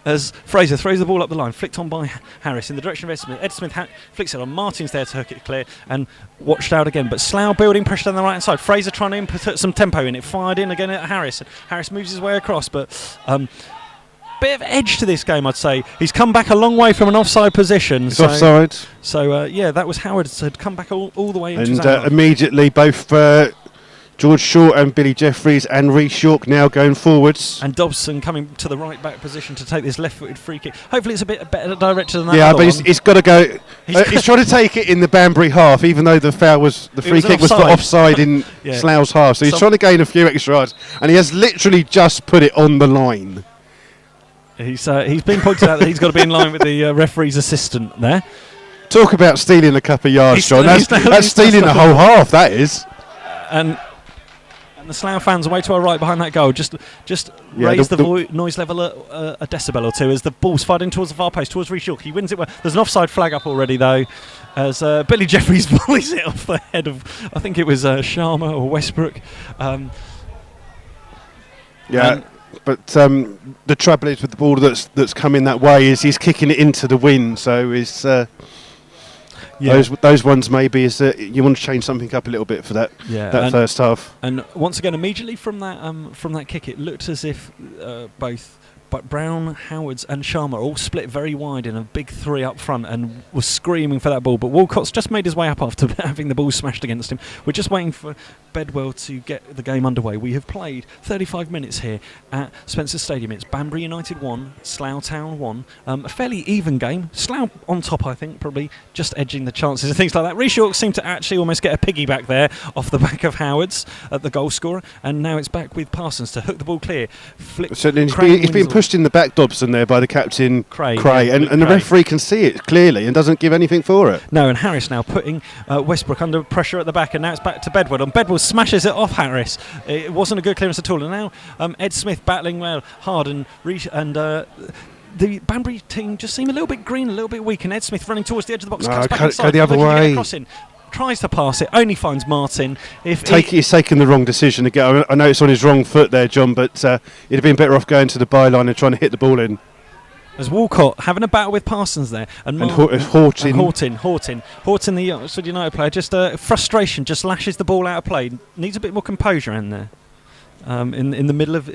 As Fraser throws the ball up the line, flicked on by Harris in the direction of Ed Smith. Ed Smith flicks it on. Martin's there to hook it clear and watched out again. But Slough building pressure on the right hand side. Fraser trying to put some tempo in it. Fired in again at Harris. Harris moves his way across, but bit of edge to this game, I'd say. He's come back a long way from an offside position. It's offside. So, that was Howard had come back all the way into his And immediately both George Short and Billy Jeffries and Rhys York now going forwards. And Dobson coming to the right back position to take this left-footed free kick. Hopefully it's a bit better directed than that. Yeah, but he's got to go. He's trying to take it in the Banbury half, even though the free kick was for offside in Slough's half. So he's trying to gain a few extra yards, and he has literally just put it on the line. He's been pointed out that he's got to be in line with the referee's assistant there. Talk about stealing a couple of yards, John. That's stealing a whole half, that is. And the Slough fans away to our right behind that goal just raise the noise level a decibel or two as the ball's fired in towards the far post, towards Rhys York. He wins it well. There's an offside flag up already, though, as Billy Jeffries volleys it off the head of, I think it was Sharma or Westbrook. But the trouble is with the ball that's coming that way is he's kicking it into the wind. So those ones maybe you want to change something up a little bit for that first half. And once again, immediately from that kick, it looked as if both but Brown, Howards and Sharma all split very wide in a big three up front and was screaming for that ball, but Walcott's just made his way up after having the ball smashed against him. We're just waiting for Bedwell to get the game underway. We have played 35 minutes here at Spencer Stadium. It's Banbury United 1, Slough Town 1. A fairly even game. Slough on top, I think, probably just edging the chances and things like that. Reece York seemed to actually almost get a piggyback there off the back of Howards at the goal scorer, and now it's back with Parsons to hook the ball clear. So he's been pushed in the back, Dobson, there by the captain, Cray, yeah, and the referee can see it clearly and doesn't give anything for it. No, and Harris now putting Westbrook under pressure at the back, and now it's back to Bedwell, and Bedwell smashes it off Harris. It wasn't a good clearance at all, and now Ed Smith battling well hard, and the Banbury team just seem a little bit green, a little bit weak, and Ed Smith running towards the edge of the box, cuts back inside, go the other way. Tries to pass it, only finds Martin. He's taken the wrong decision again. I know it's on his wrong foot there, John, but he'd have been better off going to the byline and trying to hit the ball in. As Walcott having a battle with Parsons there, and Horton, the Oxford United player, just frustration, just lashes the ball out of play. Needs a bit more composure in there. In the middle of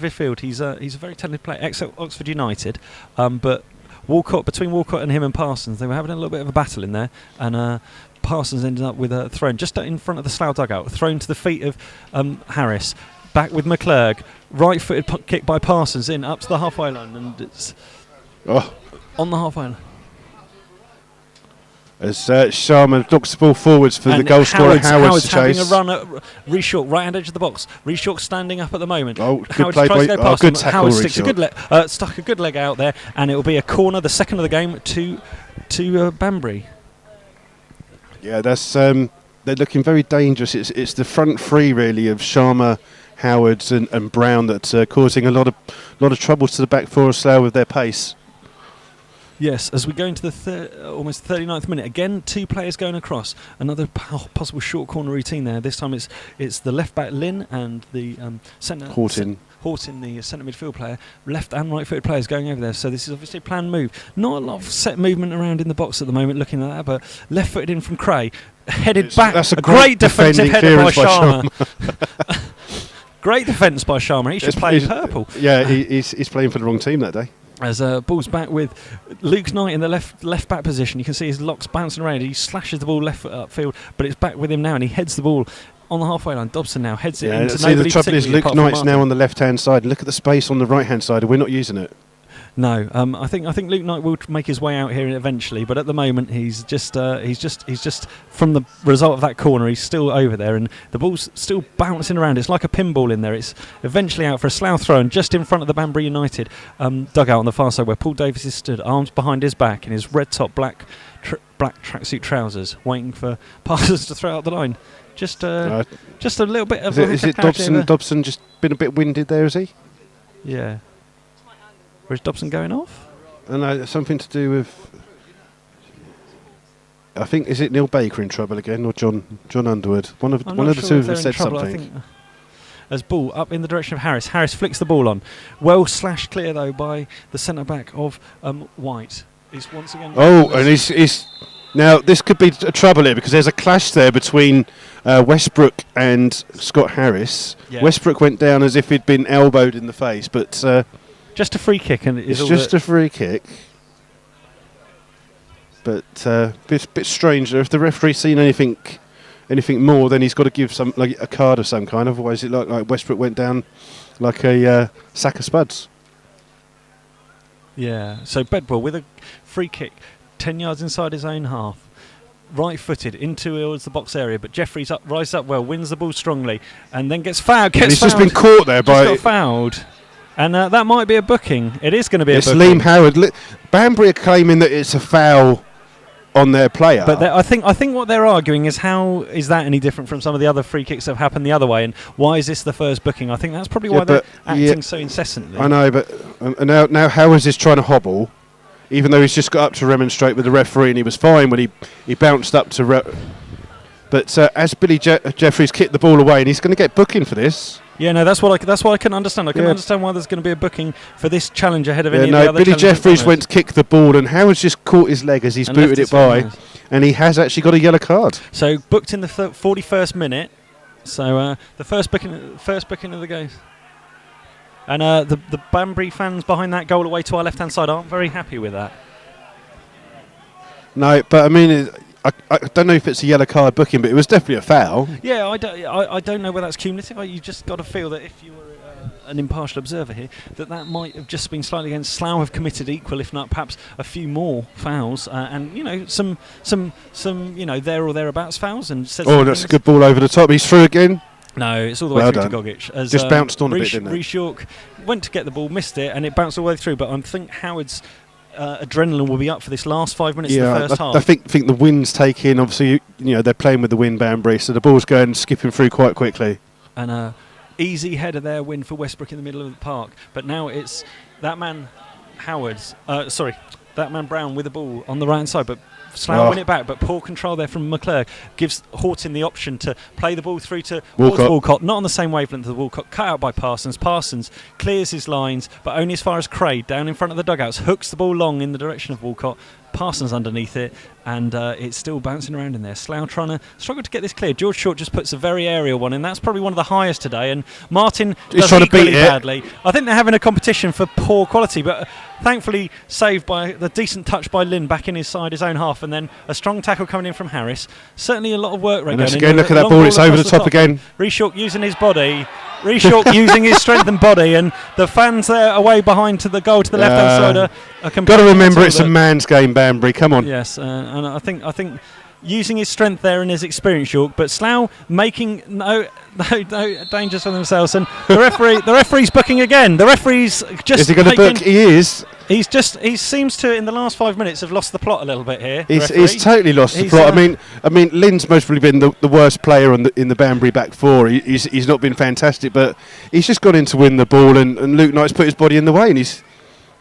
the field, he's a very talented player, ex-Oxford United, but between Walcott and him and Parsons, they were having a little bit of a battle in there, and Parsons ended up with a thrown just in front of the Slough dugout, thrown to the feet of Harris. Back with McClurg, right-footed kick by Parsons in up to the halfway line, and it's on the halfway line. As Sharma knocks the ball forwards for the goal scorer, Howard's to chase. Having a run at Reece York, right hand edge of the box. Reece York standing up at the moment. Good Howard play tries to go past him. good tackle, Howard sticks stuck a good leg out there, and it will be a corner, the second of the game to Banbury. Yeah, that's they're looking very dangerous. It's the front three really of Sharma, Howards and Brown that's causing a lot of trouble to the back four of Slough with their pace. Yes, as we go into the almost 39th minute, again 2 players going across. Another possible short corner routine there. This time it's the left back Lynn and the centre Horton, the centre midfield player, left and right footed players going over there. So this is obviously a planned move. Not a lot of set movement around in the box at the moment. Looking at that, but left footed in from Cray, headed back. That's a great defensive header by Sharma. Great defence by Sharma. He should play purple. Yeah, he's playing for the wrong team that day. As ball's back with Luke Knight in the left back position. You can see his locks bouncing around. He slashes the ball left foot upfield, but it's back with him now, and he heads the ball on the halfway line. Dobson now heads it into nobody. The trouble is Luke Knight's now on the left hand side. Look at the space on the right hand side, and we're not using it. No, I think Luke Knight will make his way out here eventually, but at the moment he's just from the result of that corner, he's still over there, and the ball's still bouncing around. It's like a pinball in there. It's eventually out for a Slough throw, and just in front of the Banbury United dugout on the far side where Paul Davis is stood, arms behind his back in his red top, black tracksuit trousers, waiting for Parsons to throw out the line. Just a little bit of. Is it Dobson? Dobson just been a bit winded there, is he? Yeah. Where's Dobson going off? And something to do with. I think is it Neil Baker in trouble again, or John Underwood? One of the two have said something. As ball up in the direction of Harris. Harris flicks the ball on. Well slashed clear though by the centre back of White. He's once again. And he's now this could be a trouble here because there's a clash there between Westbrook and Scott Harris. Yeah. Westbrook went down as if he'd been elbowed in the face, but. Just a free kick, and it's just a free kick. But it's a bit strange. If the referee's seen anything more, then he's got to give some like a card of some kind. Otherwise, it looked like Westbrook went down like a sack of spuds. Yeah. So Bedwell with a free kick, 10 yards inside his own half, right-footed into towards the box area. But Jeffries rises up well, wins the ball strongly, and then gets fouled. He's just been caught there by. Got fouled. And that might be a booking. It is going to be a booking. It's Liam Howard. Banbury are claiming that it's a foul on their player. But I think what they're arguing is how is that any different from some of the other free kicks that have happened the other way, and why is this the first booking? I think that's probably why they're acting so incessantly. I know, but now Howard is trying to hobble, even though he's just got up to remonstrate with the referee, and he was fine when he bounced up to. But as Billy Jeffries kicked the ball away, and he's going to get booking for this. Yeah, no, that's what I can understand. I can understand why there's going to be a booking for this challenge ahead of any of the other. Billy Jeffries went to kick the ball, and Howard's just caught his leg as he's booted it by, and he has actually got a yellow card. So booked in the 41st minute. So the first booking of the game. And the Banbury fans behind that goal away to our left-hand side aren't very happy with that. No, but I mean, I don't know if it's a yellow card booking, but it was definitely a foul. Yeah, I don't know whether that's cumulative. You just got to feel that if you were an impartial observer here, that might have just been slightly against. Slough have committed equal, if not perhaps a few more fouls, and some there or thereabouts fouls. And Oh, that's a good ball over the top. He's through again. No, it's all the way Well through done. to Gogic. As, just bounced on a bit, didn't it? Reece York went to get the ball, missed it, and it bounced all the way through. But I think Howard's adrenaline will be up for this last 5 minutes of the first half. I think the wind's taking. Obviously, they're playing with the wind, Banbury, so the ball's going skipping through quite quickly. And easy header there, win for Westbrook in the middle of the park. But now it's that man that man Brown with the ball on the right side, but Slough win it back, but poor control there from McClurg gives Horton the option to play the ball through to Walcott, not on the same wavelength as Walcott, cut out by Parsons. Parsons clears his lines, but only as far as Craig, down in front of the dugouts, hooks the ball long in the direction of Walcott. Parsons underneath it, and it's still bouncing around in there. Slough trying to struggle to get this clear. George Short just puts a very aerial one in. That's probably one of the highest today, and Martin does trying to equally beat it badly. I think they're having a competition for poor quality, but thankfully saved by the decent touch by Lynn back in his own half, and then a strong tackle coming in from Harris. Certainly a lot of work And going in. again, look at that ball, it's over the top again. Reece York using his body. Reece York using his strength and body, and the fans there away behind to the goal to the left-hand side are got to remember it's a man's game, Banbury. Come on. Yes, and I think using his strength there and his experience, York, but Slough making no dangers for themselves, and the referee's booking again. The referee's just is he going to book? He is. He seems to in the last 5 minutes have lost the plot a little bit here. He's totally lost the plot. I mean, Lynn's most probably been the worst player in the Banbury back four. He's not been fantastic, but he's just gone in to win the ball, and Luke Knight's put his body in the way, and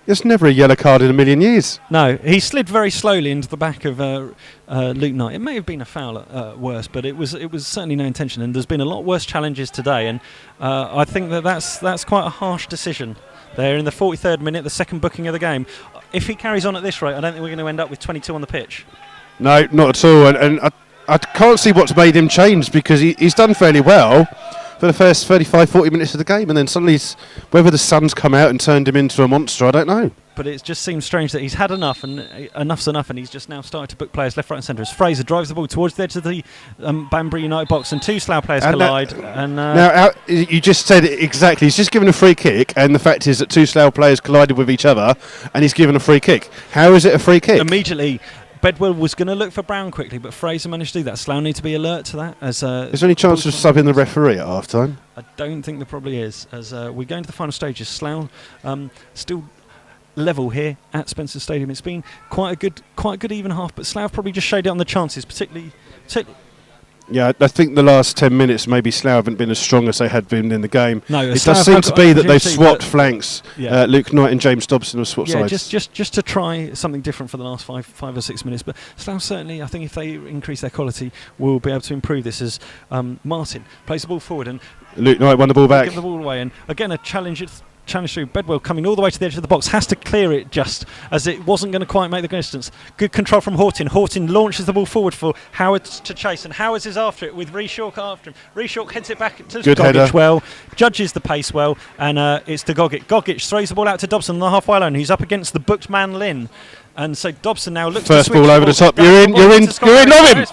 there's never a yellow card in a million years. No, he slid very slowly into the back of Luke Knight. It may have been a foul at worst, but it was certainly no intention. And there's been a lot worse challenges today, and I think that's quite a harsh decision. There in the 43rd minute, the second booking of the game. If he carries on at this rate, I don't think we're going to end up with 22 on the pitch. No, not at all. And I can't see what's made him change, because he's done fairly well for the first 35-40 minutes of the game, and then suddenly whether the sun's come out and turned him into a monster, I don't know. But it just seems strange that he's had enough, and enough's enough, and he's just now started to book players left, right and centre. As Fraser drives the ball towards the edge of the Banbury United box, and two Slough players collide. Now, you just said it exactly. He's just given a free kick, and the fact is that two Slough players collided with each other, and he's given a free kick. How is it a free kick? Immediately, Bedwell was going to look for Brown quickly, but Fraser managed to do that. Slough need to be alert to that. Is there any chance of subbing the referee at half time? I don't think there probably is. As we go into the final stages, Slough still level here at Spencer Stadium. It's been quite a good even half, but Slough probably just showed it on the chances, particularly. Yeah, I think the last 10 minutes maybe Slough haven't been as strong as they had been in the game. No, it does seem to be that they've swapped flanks. Yeah. Luke Knight and James Dobson have swapped sides. just to try something different for the last five or 6 minutes. But Slough certainly, I think if they increase their quality, will be able to improve this. As Martin plays the ball forward and Luke Knight won the ball back. Give the ball away, and again a challenge through. Bedwell coming all the way to the edge of the box, has to clear it just as it wasn't going to quite make the distance. Good control from Horton. Horton launches the ball forward for Howard to chase, and Howard is after it with Reece York after him. Reece York heads it back to Gogic well, judges the pace well, and it's to Gogic. Gogic throws the ball out to Dobson on the halfway line, who's up against the booked man Lynn. And so Dobson now looks first to switch ball over the top. You're in, love him.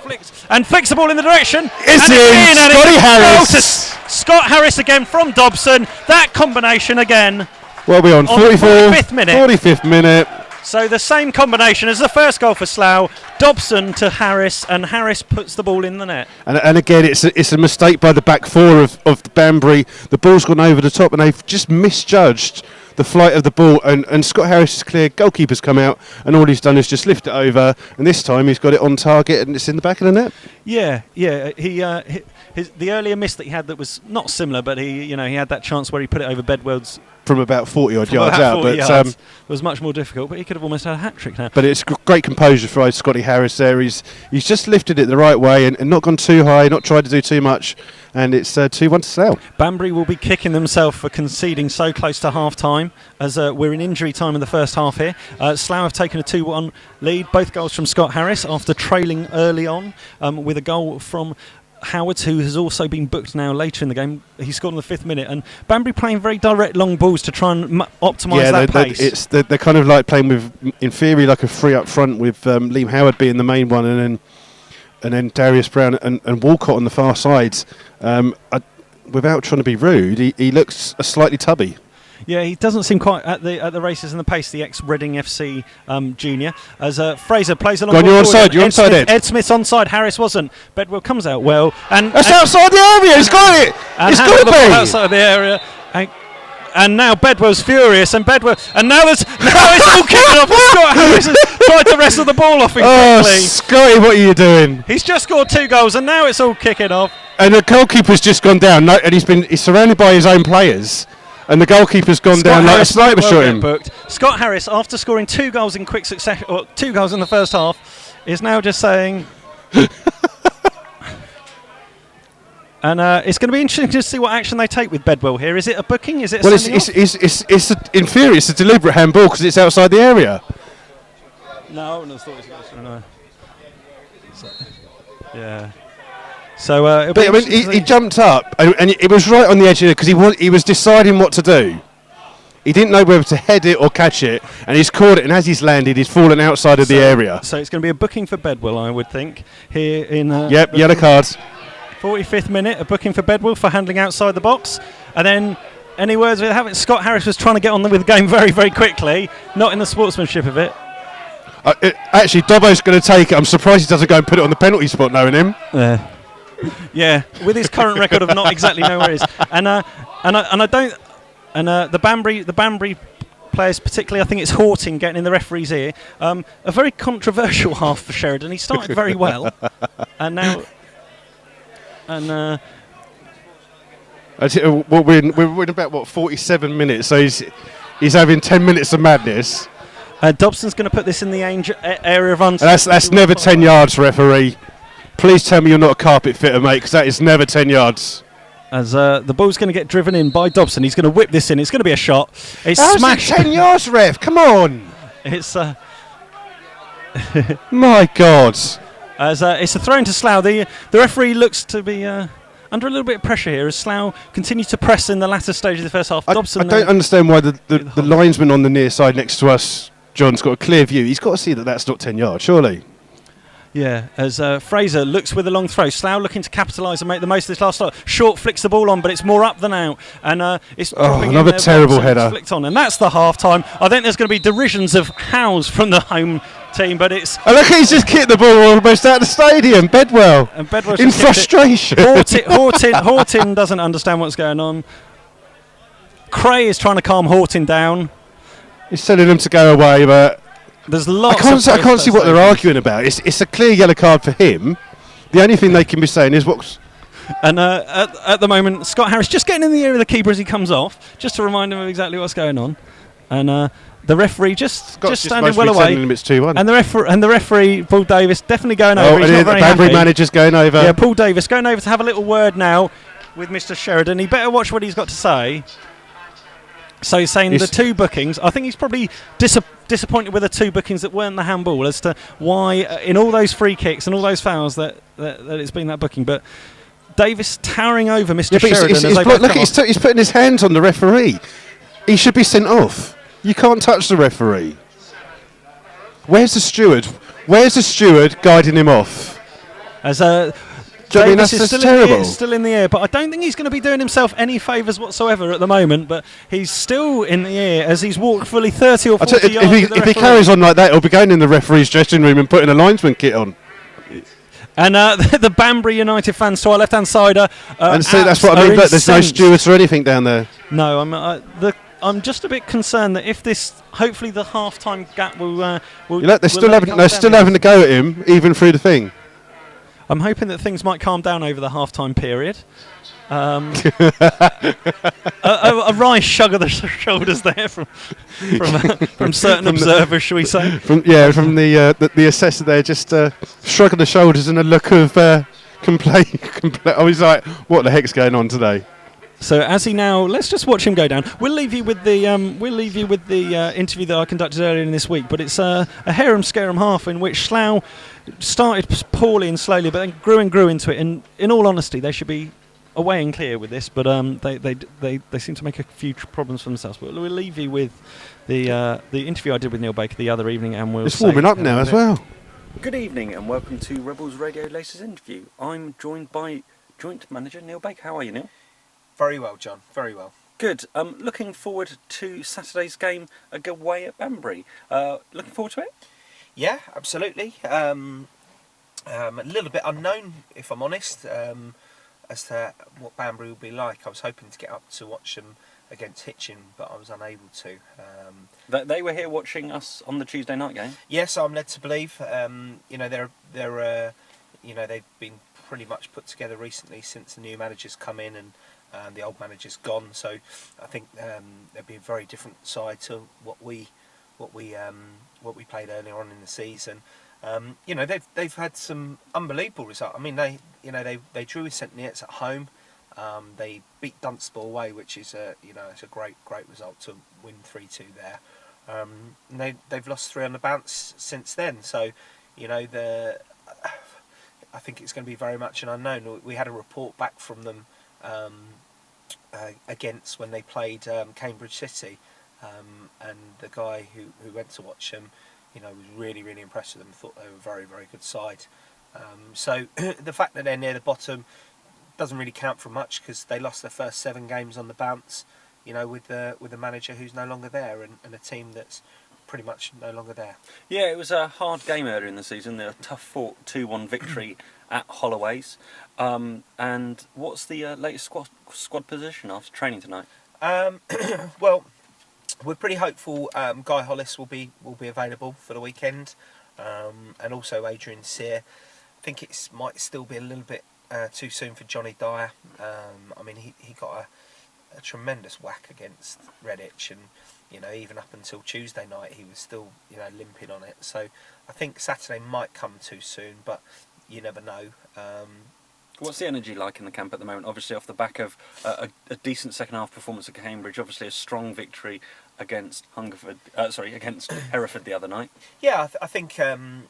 And flicks the ball in the direction. It's in. Scotty Harris. Scott Harris again from Dobson. That combination again. Well, we're on 45th minute. 45th minute. So the same combination as the first goal for Slough. Dobson to Harris, and Harris puts the ball in the net. And again, it's a mistake by the back four of Banbury. The ball's gone over the top, and they've just misjudged the flight of the ball, and Scott Harris is clear. Goalkeeper's come out, and all he's done is just lift it over, and this time he's got it on target, and it's in the back of the net. Yeah. The earlier miss that he had that was not similar, but he had that chance where he put it over Bedwell's from about 40 odd yards out, but it was much more difficult. But he could have almost had a hat trick now. But it's great composure for Scotty Harris there. He's just lifted it the right way and not gone too high, not tried to do too much, and it's 2-1 to Slough. Banbury will be kicking themselves for conceding so close to half time, as we're in injury time in the first half here. Slough have taken a 2-1 lead, both goals from Scott Harris after trailing early on with a goal from Howard, who has also been booked now later in the game. He scored in the 5th minute, and Banbury playing very direct long balls to try and optimise that pace. They're kind of like playing with, in theory, like a three up front with Liam Howard being the main one, and then Darius Brown and Walcott on the far sides. Without trying to be rude, he looks slightly tubby. Yeah, he doesn't seem quite at the races and the pace, the ex-Reading FC junior. As Fraser plays along. You're onside, you're onside, Ed. Ed Smith's onside, Harris wasn't. Bedwell comes out well. That's outside the area, he's got it! It's got to be! Outside the area. And now Bedwell's furious, and now it's all kicking off. Scott Harris has tried to wrestle the ball off him quickly. Scotty, what are you doing? He's just scored 2 goals, and now it's all kicking off. And the goalkeeper's just gone down, and he's surrounded by his own players. And the goalkeeper's gone down like a sniper shot him. Booked. Scott Harris, after scoring 2 goals in quick succession, or 2 goals in the first half, is now just saying. And it's going to be interesting to see what action they take with Bedwell here. Is it a booking? Is it? In theory, it's a deliberate handball because it's outside the area. No, I wouldn't have thought it was going to. Yeah. So, but I mean, he jumped up, and it was right on the edge of it because he was deciding what to do. He didn't know whether to head it or catch it, and he's caught it. And as he's landed, he's fallen outside of the area. So it's going to be a booking for Bedwell, I would think. Here in yellow cards. 45th minute, a booking for Bedwell for handling outside the box, and then any words with having Scott Harris was trying to get on with the game very, very quickly. Not in the sportsmanship of it. Actually, Dobbo's going to take it. I'm surprised he doesn't go and put it on the penalty spot, knowing him. Yeah, with his current record of not exactly knowing where he is, the Banbury players, particularly, I think it's Horton getting in the referee's ear. A very controversial half for Sheridan. He started very well, and now, we're in about 47 minutes, so he's having 10 minutes of madness. Dobson's going to put this in the area of that's never 10 yards, referee. Please tell me you're not a carpet fitter, mate, because that is never 10 yards. As the ball's going to get driven in by Dobson, he's going to whip this in. It's going to be a shot. It's smashed. 10 yards, ref? Come on. It's my God. As it's a throw into Slough. The referee looks to be under a little bit of pressure here as Slough continue to press in the latter stage of the first half. Dobson. I don't understand why the linesman on the near side next to us, John's got a clear view. He's got to see that that's not 10 yards, surely. Yeah, as Fraser looks with a long throw. Slough looking to capitalise and make the most of this last shot. Short flicks the ball on, but it's more up than out. And it's another terrible header. Flicked on, and that's the half-time. I think there's going to be derisions of howls from the home team, but it's... Oh, look, he's just kicked the ball almost out of the stadium. Bedwell. And Bedwell's in frustration. Horton doesn't understand what's going on. Cray is trying to calm Horton down. He's telling him to go away, but... There's lots. I can't see what they're arguing about. It's a clear yellow card for him. The only thing they can be saying is what's. And at the moment, Scott Harris just getting in the ear of the keeper as he comes off, just to remind him of exactly what's going on. And the referee just standing well away. Him it's 2-1. And the referee, Paul Davis, definitely going over. He's not very happy. The manager's going over. Yeah, Paul Davis going over to have a little word now with Mr. Sheridan. He better watch what he's got to say. So he's saying the 2 bookings. I think he's probably disappointed with the 2 bookings that weren't the handball as to why in all those free kicks and all those fouls that it's been that booking. But Davis towering over Mr. Sheridan. He's putting his hands on the referee. He should be sent off. You can't touch the referee. Where's the steward? Where's the steward guiding him off? As Davis is terrible. Still in the air, but I don't think he's going to be doing himself any favours whatsoever at the moment. But he's still in the air as he's walked fully 30 or 40 yards. If he carries on like that, he'll be going in the referee's dressing room and putting a linesman kit on. And the Banbury United fans to our left-hand side and so that's what I mean. But there's no stewards or anything down there. No, I'm just a bit concerned that if this, hopefully, the half-time gap will. They're still having to go at him even through the thing. I'm hoping that things might calm down over the half-time period. A wry shrug of the shoulders there from certain observers, shall we say? From the assessor there, just shrugging the shoulders and a look of complaint. I was like, what the heck's going on today? So as he now, let's just watch him go down. We'll leave you with the interview that I conducted earlier in this week. But it's a harum-scarum half in which Slough started poorly and slowly, but then grew and grew into it. And in all honesty, they should be away and clear with this. But they seem to make a few problems for themselves. But we'll leave you with the interview I did with Neil Baker the other evening, and we'll. It's warming up now as well. Good evening and welcome to Rebels Radio latest interview. I'm joined by Joint Manager Neil Baker. How are you, Neil? Very well, John. Very well. Good. Looking forward to Saturday's game away at Banbury. Looking forward to it? Yeah, absolutely. A little bit unknown, if I'm honest, as to what Banbury will be like. I was hoping to get up to watch them against Hitchin, but I was unable to. They were here watching us on the Tuesday night game. Yes, I'm led to believe. They've been pretty much put together recently since the new manager's come in and the old manager's gone. So I think they'll be a very different side to what we played earlier on in the season. They've had some unbelievable results. I mean, they drew with St Neots at home. They beat Dunstable away, which is it's a great result to win 3-2 there. They've lost 3 on the bounce since then. So I think it's going to be very much an unknown. We had a report back from them against when they played Cambridge City, and the guy who went to watch them, was really, really impressed with them. Thought they were a very, very good side. So the fact that they're near the bottom doesn't really count for much because they lost their first 7 games on the bounce. With the manager who's no longer there and a team that's pretty much no longer there. Yeah, it was a hard game earlier in the season. A tough fought 2-1 victory at Holloway's. And what's the latest squad position after training tonight? Well, we're pretty hopeful. Guy Hollis will be available for the weekend, and also Adrian Sear. I think it might still be a little bit too soon for Johnny Dyer. He got a tremendous whack against Redditch, and even up until Tuesday night he was still limping on it. So I think Saturday might come too soon, but you never know. What's the energy like in the camp at the moment? Obviously off the back of a decent second half performance at Cambridge, obviously a strong victory against against Hereford the other night. Yeah, I think in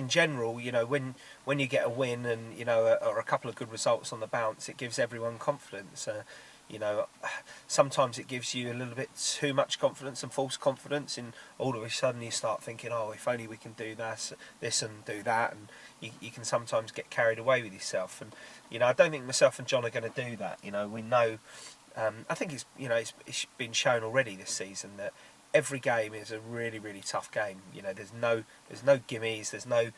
general, when you get a win and or a couple of good results on the bounce, it gives everyone confidence. Sometimes it gives you a little bit too much confidence and false confidence, and all of a sudden you start thinking, oh, if only we can do this and do that, and you can sometimes get carried away with yourself. And I don't think myself and John are going to do that. We know. I think it's been shown already this season that every game is a really, really tough game. There's no gimmies. There's no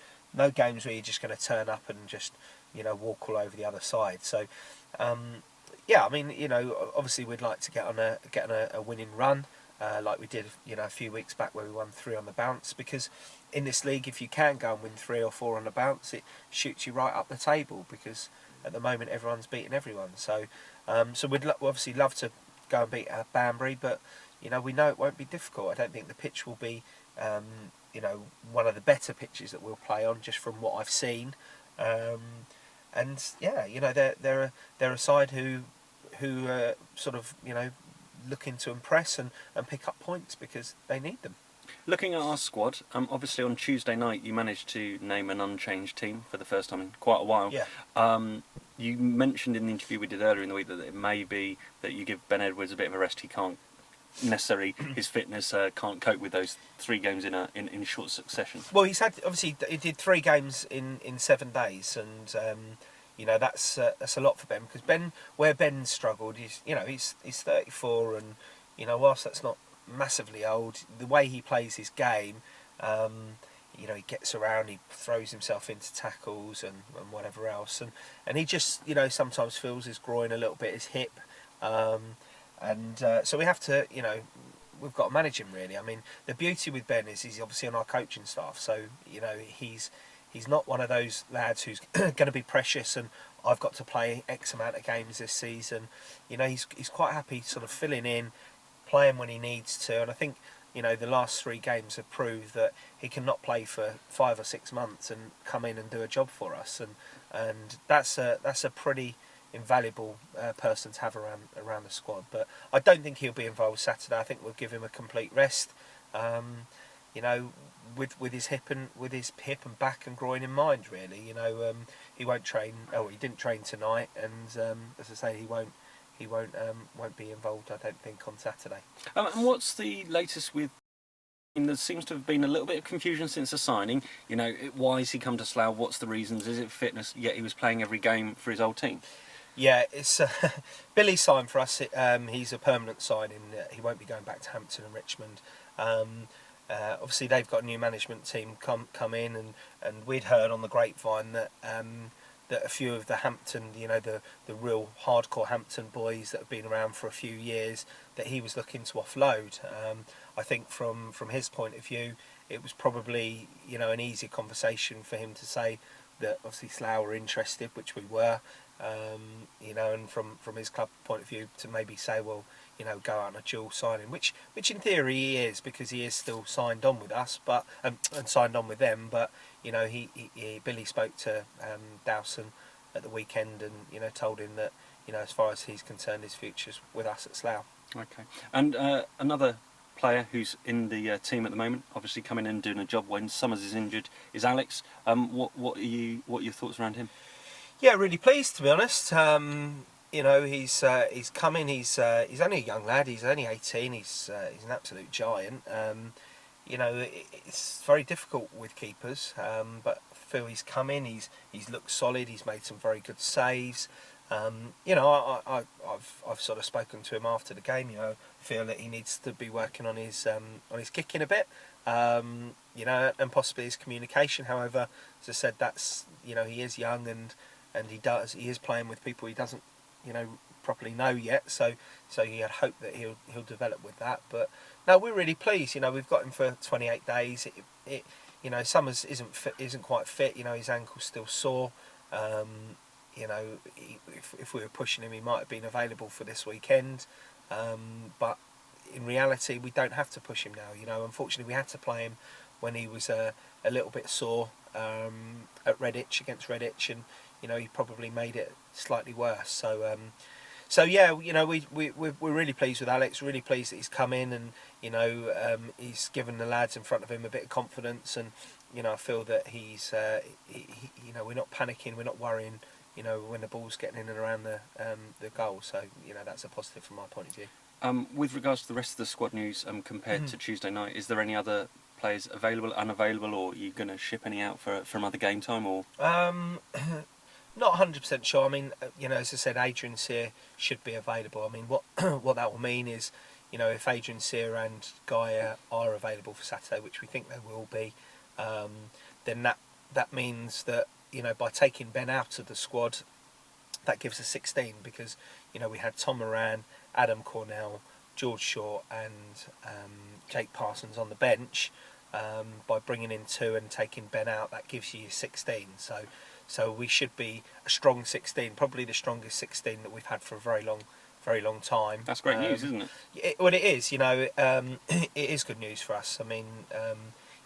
games where you're just going to turn up and just walk all over the other side. So. Obviously we'd like to get on a winning run, like we did, a few weeks back where we won 3 on the bounce. Because in this league, if you can go and win 3 or 4 on the bounce, it shoots you right up the table. Because at the moment everyone's beating everyone. So we'd obviously love to go and beat Banbury, but we know it won't be difficult. I don't think the pitch will be, one of the better pitches that we'll play on, just from what I've seen. And yeah, they're a side who sort of looking to impress and pick up points because they need them. Looking at our squad, obviously on Tuesday night you managed to name an unchanged team for the first time in quite a while. Yeah. You mentioned in the interview we did earlier in the week that it may be that you give Ben Edwards a bit of a rest. He can't necessarily, his fitness can't cope with those 3 games in short succession. Well, he did 3 games in 7 days, and that's a lot for Ben, because where Ben struggled, he's 34, and whilst that's not massively old, the way he plays his game, he gets around, he throws himself into tackles and whatever else, and he just sometimes feels his groin a little bit, his hip. So we have to, we've got to manage him really. I mean, the beauty with Ben is he's obviously on our coaching staff, so he's not one of those lads who's going to be precious and I've got to play X amount of games this season. He's quite happy sort of filling in, playing when he needs to, and I think the last 3 games have proved that he can not play for 5 or 6 months and come in and do a job for us, and that's a pretty invaluable person to have around the squad. But I don't think he'll be involved Saturday. I think we'll give him a complete rest. You know, with his hip and back and groin in mind, really. You know, he won't train. Oh, he didn't train tonight, and as I say, he won't be involved, I don't think, on Saturday. And what's the latest with? There seems to have been a little bit of confusion since the signing. You know, why has he come to Slough? What's the reasons? Is it fitness? Yet he was playing every game for his old team. Yeah, it's Billy signed for us. He's a permanent signing. He won't be going back to Hampton and Richmond. Obviously, they've got a new management team come in, and we'd heard on the grapevine that a few of the Hampton, you know, the real hardcore Hampton boys that have been around for a few years, that he was looking to offload. I think from his point of view, it was probably, you know, an easier conversation for him to say that obviously Slough were interested, which we were. You know, and from his club point of view, to maybe say, well, you know, go out on a dual signing, which in theory he is, because he is still signed on with us, but and signed on with them. But you know, Billy spoke to Dowson at the weekend, and you know, told him that, you know, as far as he's concerned, his future's with us at Slough. Okay, and another player who's in the team at the moment, obviously coming in and doing a job when Summers is injured, is Alex. What are your thoughts around him? Yeah, really pleased, to be honest. You know, he's coming. He's only a young lad. He's only 18. He's an absolute giant. You know, it's very difficult with keepers, but I feel he's come in. He's looked solid. He's made some very good saves. You know, I've sort of spoken to him after the game. You know, feel that he needs to be working on his kicking a bit. You know, and possibly his communication. However, as I said, that's, you know, he is young, and he is playing with people he doesn't, you know, properly know yet. So you had hope that he'll develop with that. But no, we're really pleased. You know, we've got him for 28 days. You know, Summers isn't quite fit. You know, his ankle's still sore. You know, if we were pushing him, he might have been available for this weekend. But in reality, we don't have to push him now. You know, unfortunately, we had to play him when he was a little bit sore at against Redditch, and you know, he probably made it slightly worse. So yeah, you know, we're really pleased with Alex. Really pleased that he's come in, and you know, he's given the lads in front of him a bit of confidence, and you know, I feel that he's you know, we're not panicking, we're not worrying, you know, when the ball's getting in and around the goal. So you know, that's a positive from my point of view. With regards to the rest of the squad news, compared to Tuesday night, is there any other players available, unavailable, or are you going to ship any out for another game time, or? Not 100% sure. I mean, you know, as I said, Adrian Sear should be available. I mean, what that will mean is, you know, if Adrian Sear and Gaia are available for Saturday, which we think they will be, then that means that, you know, by taking Ben out of the squad, that gives us 16, because, you know, we had Tom Moran, Adam Cornell, George Shaw and Jake Parsons on the bench. By bringing in 2 and taking Ben out, that gives you 16. So we should be a strong 16, probably the strongest 16 that we've had for a very long time. That's great news, isn't it? Well, it is. You know, it is good news for us. I mean,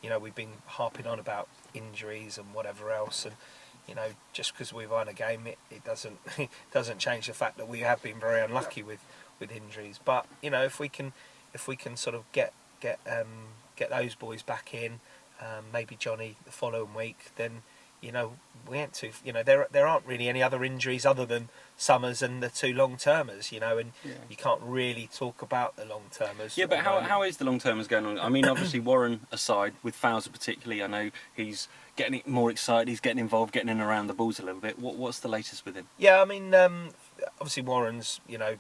you know, we've been harping on about injuries and whatever else, and you know, just because we've won a game, it doesn't change the fact that we have been very unlucky with injuries. But you know, if we can sort of get those boys back in, maybe Johnny the following week, then, you know, we ain't too. You know, there aren't really any other injuries other than Summers and the 2 long-termers. You know, and you can't really talk about the long-termers. Yeah, but how is the long-termers going on? I mean, obviously Warren aside, with Fowler particularly, I know he's getting more excited. He's getting involved, getting in around the balls a little bit. What's the latest with him? Yeah, I mean, obviously Warren's, you know,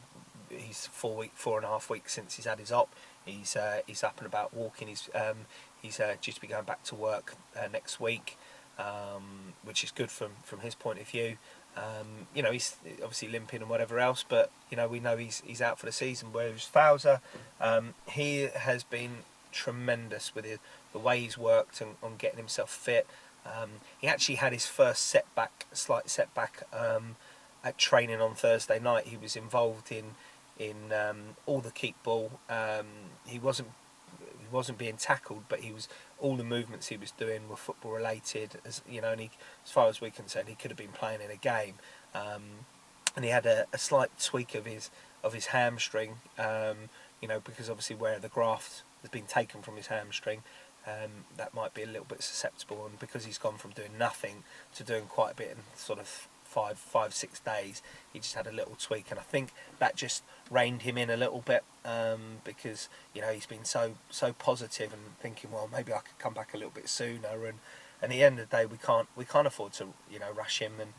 he's 4.5 weeks since he's had his op. He's up and about walking. He's due to be going back to work next week. Which is good from his point of view. You know, he's obviously limping and whatever else, but you know, we know he's out for the season. Whereas Fowler, he has been tremendous with the way he's worked on getting himself fit. He actually had his first slight setback at training on Thursday night. He was involved in all the keep ball. He wasn't being tackled, but all the movements he was doing were football related, as you know, and as far as we're concerned, he could have been playing in a game. and he had a slight tweak of his hamstring. Because obviously where the graft has been taken from his hamstring, that might be a little bit susceptible. And because he's gone from doing nothing to doing quite a bit in sort of 5-6 days, he just had a little tweak, and I think that just reined him in a little bit, because he's been so positive and thinking, well, maybe I could come back a little bit sooner, and at the end of the day we can't afford to rush him, and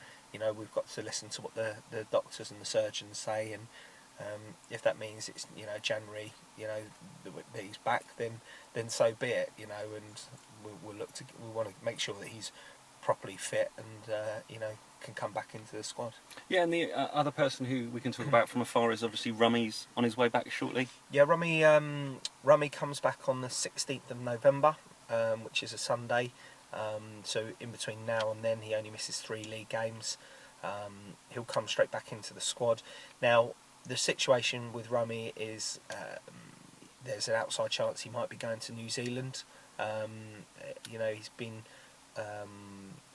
we've got to listen to what the doctors and the surgeons say, and if that means it's January that he's back, then so be it, and we want to make sure that he's properly fit and can come back into the squad. Yeah, and the other person who we can talk about from afar is obviously Rummy's on his way back shortly. Yeah, Rummy comes back on the 16th of November, which is a Sunday. So in between now and then, he only misses 3 league games. He'll come straight back into the squad. Now, the situation with Rummy is there's an outside chance he might be going to New Zealand. He's been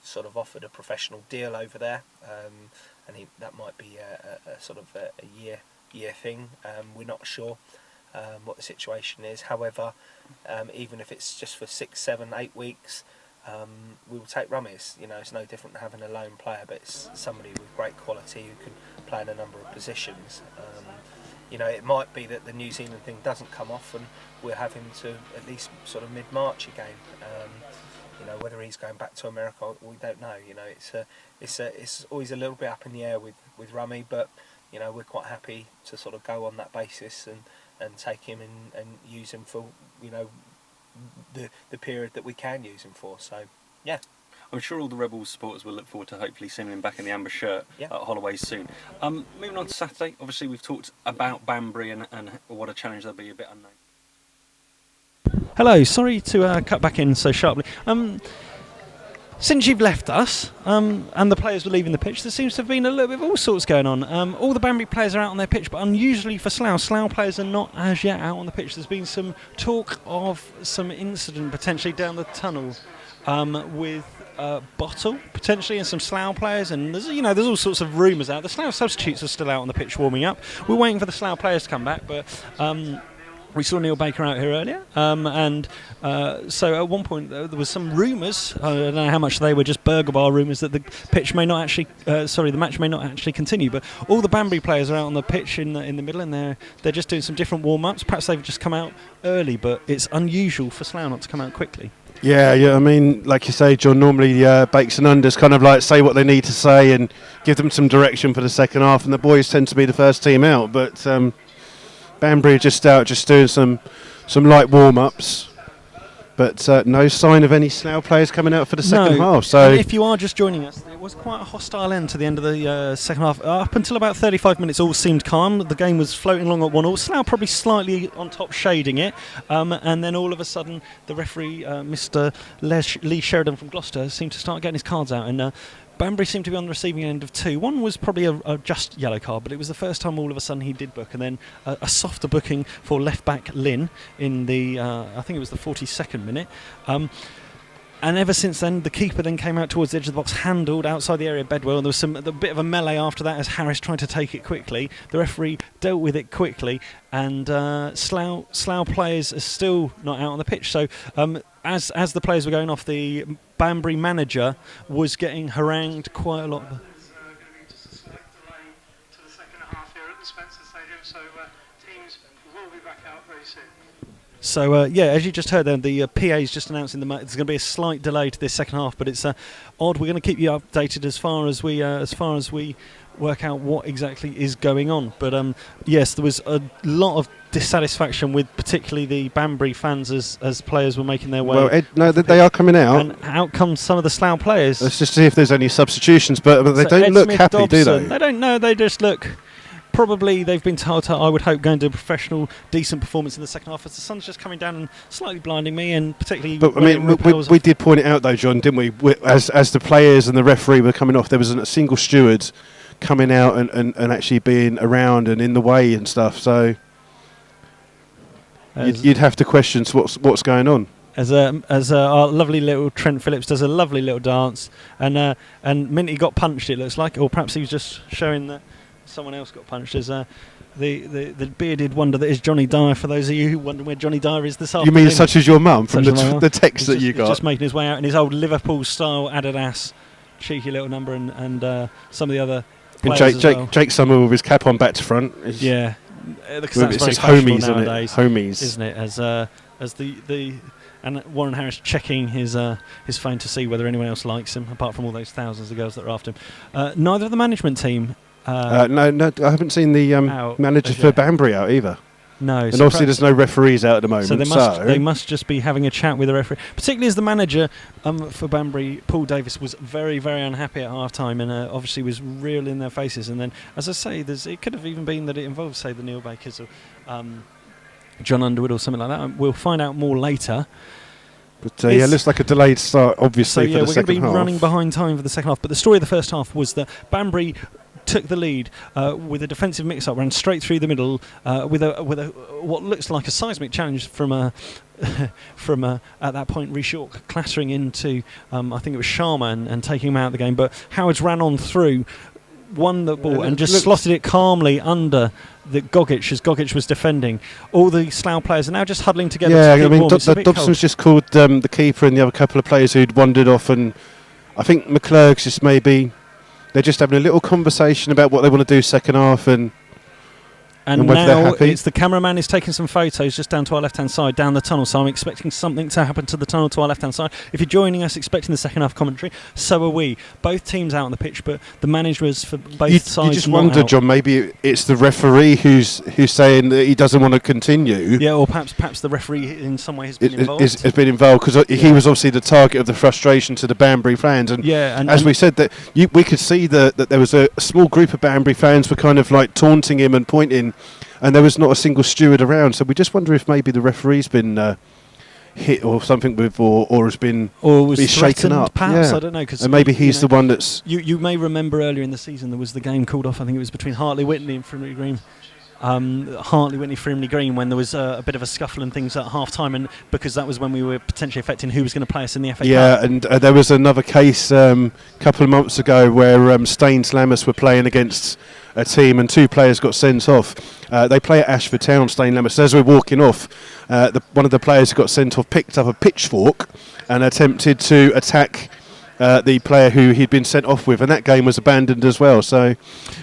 sort of offered a professional deal over there, and that might be a sort of a year thing. We're not sure what the situation is. However, even if it's just for 6, 7, 8 weeks, we will take Rummy. It's no different than having a lone player, but it's somebody with great quality who can play in a number of positions. It might be that the New Zealand thing doesn't come off, and we'll have him to at least sort of mid-March again. Whether he's going back to America, we don't know. It's always a little bit up in the air with Rummy, but we're quite happy to sort of go on that basis and take him and use him for the period that we can use him for. So yeah. I'm sure all the Rebels supporters will look forward to hopefully seeing him back in the amber shirt at Holloway soon. Moving on to Saturday, obviously we've talked about Banbury and what a challenge there'll be, a bit unknown. Hello, sorry to cut back in so sharply. Since you've left us and the players were leaving the pitch, there seems to have been a little bit of all sorts going on. All the Banbury players are out on their pitch, but unusually for Slough players are not as yet out on the pitch. There's been some talk of some incident potentially down the tunnel with Bottle potentially and some Slough players, and there's all sorts of rumours out. The Slough substitutes are still out on the pitch warming up. We're waiting for the Slough players to come back, but we saw Neil Baker out here earlier, and so at one point there was some rumours. I don't know how much they were just burger bar rumours that the pitch may not actually, the match may not actually continue. But all the Banbury players are out on the pitch in the middle, and they're just doing some different warm-ups. Perhaps they've just come out early, but it's unusual for Slough not to come out quickly. Yeah. I mean, like you say, John, normally Bakes and Unders kind of like say what they need to say and give them some direction for the second half, and the boys tend to be the first team out. But Banbury are just out, just doing some light warm-ups, but no sign of any Slough players coming out for the second half. So, if you are just joining us, it was quite a hostile end to the end of the second half. Up until about 35 minutes, all seemed calm. The game was floating along at 1-1. Slough probably slightly on top, shading it, and then all of a sudden, the referee, Mr. Lee Sheridan from Gloucester, seemed to start getting his cards out, and Banbury seemed to be on the receiving end of 2. One was probably a just yellow card, but it was the first time all of a sudden he did book, and then a softer booking for left back Lynn in the I think it was the 42nd minute. And ever since then, the keeper then came out towards the edge of the box, handled outside the area of Bedwell, and there was a bit of a melee after that as Harris tried to take it quickly. The referee dealt with it quickly, and Slough players are still not out on the pitch. So as the players were going off, the Banbury manager was getting harangued quite a lot. There's going to be just a slight delay to the second half here at the Spencer Stadium, so teams will be back out very soon. So as you just heard then, the PA is just announcing there's going to be a slight delay to this second half, but it's odd. We're going to keep you updated as far as we work out what exactly is going on. But yes, there was a lot of dissatisfaction with particularly the Banbury fans as players were making their way. Well, Ed, no, they are coming out. And out come some of the Slough players. Let's just see if there's any substitutions, but they don't Ed look Smith, happy, Dobson, do they? They don't know. They just look. Probably they've been told to, I would hope, go into a professional, decent performance in the second half. As the sun's just coming down and slightly blinding me, and particularly. But I mean, we did point it out though, John, didn't we? As the players and the referee were coming off, there was a single steward coming out and actually being around and in the way and stuff. So you'd have to question what's going on. As our lovely little Trent Phillips does a lovely little dance, and minute he got punched, it looks like, or perhaps he was just showing someone else got punched. There's the bearded wonder that is Johnny Dyer. For those of you who wonder where Johnny Dyer is this afternoon. You mean such as your mum from Such as my mum. the text that He's you got? just making his way out in his old Liverpool-style Adidas cheeky little number, and some of the other And players as well. Jake Summer with his cap on back to front. Yeah, because Well, that's it's very just fashionable homies, isn't it? nowadays, Homies. isn't it? As the and Warren Harris checking his phone to see whether anyone else likes him, apart from all those thousands of girls that are after him. Neither of the management team. No, I haven't seen the out manager as for yet. Banbury out either. No, And so obviously perhaps- there's no referees out at the moment. So they must just be having a chat with the referee, particularly as the manager for Banbury, Paul Davis, was very, very unhappy at half time, and obviously was real in their faces. And then, as I say, it could have even been that it involved, say, the Neil Bakers or John Underwood or something like that. We'll find out more later. But yeah, it looks like a delayed start, So obviously, yeah, for the we're going to second be half. running behind time for the second half. But the story of the first half was that Banbury took the lead with a defensive mix-up, ran straight through the middle with a what looks like a seismic challenge from at that point Rhys York clattering into I think it was Sharma and taking him out of the game. But Howard's ran on through, won the ball and just slotted it calmly under the Gogic as Gogic was defending. All the Slough players are now just huddling together. Yeah, to I keep mean, warm. It's a bit Dobson's cold. just called the keeper and the other couple of players who'd wandered off, and I think McClurg's just maybe they're just having a little conversation about what they want to do second half, and whether they're now happy. it's the cameraman is taking some photos just down to our left-hand side, down the tunnel. So I'm expecting something to happen to the tunnel to our left-hand side. If you're joining us expecting the second half commentary, so are we. Both teams out on the pitch, but the managers for both sides. You just not wonder, out. John, maybe it's the referee who's saying that he doesn't want to continue. Yeah, or perhaps the referee in some way has been involved. Has been involved because he was obviously the target of the frustration to the Banbury fans, and Yeah, and as we said, that we could see that there was a small group of Banbury fans were kind of like taunting him and pointing, and there was not a single steward around. So we just wonder if maybe the referee's been hit or something with, or has been or was be shaken threatened, up. perhaps. Yeah. I don't know. Cause and maybe he's the one that's. You may remember earlier in the season there was the game called off. I think it was between Hartley Whitney and Frimley Green. Hartley Whitney Frimley Green, when there was a bit of a scuffle and things at half time, and because that was when we were potentially affecting who was going to play us in the FA Cup. Yeah, and there was another case a couple of months ago where Staines Lammas were playing against a team and two players got sent off. They play at Ashford Town, Staines Lammas. As we're walking off, one of the players who got sent off picked up a pitchfork and attempted to attack the player who he'd been sent off with, and that game was abandoned as well. So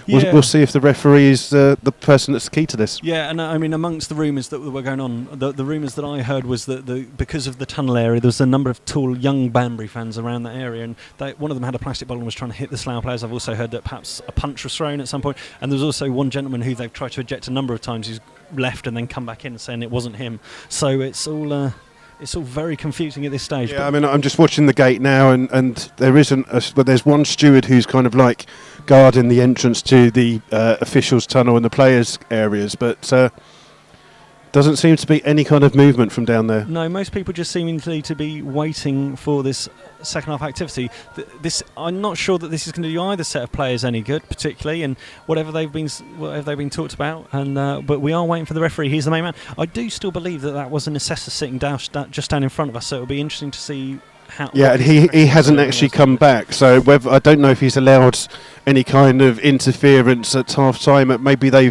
we'll see if the referee is the person that's key to this. Yeah, and I mean, amongst the rumours that were going on, the rumours that I heard was that because of the tunnel area, there was a number of tall young Banbury fans around that area, and one of them had a plastic bottle and was trying to hit the Slough players. I've also heard that perhaps a punch was thrown at some point, and there was also one gentleman who they've tried to eject a number of times who's left and then come back in saying it wasn't him. So it's all very confusing at this stage. Yeah, I mean, I'm just watching the gate now, and there isn't. But there's one steward who's kind of like guarding the entrance to the officials' tunnel and the players' areas, but doesn't seem to be any kind of movement from down there. No, most people just seemingly to be waiting for this second half activity. I'm not sure that this is going to do either set of players any good, particularly, and whatever they've been talked about. And but we are waiting for the referee. He's the main man. I do still believe that was an assessor sitting down just down in front of us. So it'll be interesting to see how. Yeah, and he hasn't actually come back. So I don't know if he's allowed any kind of interference at half time. Maybe they're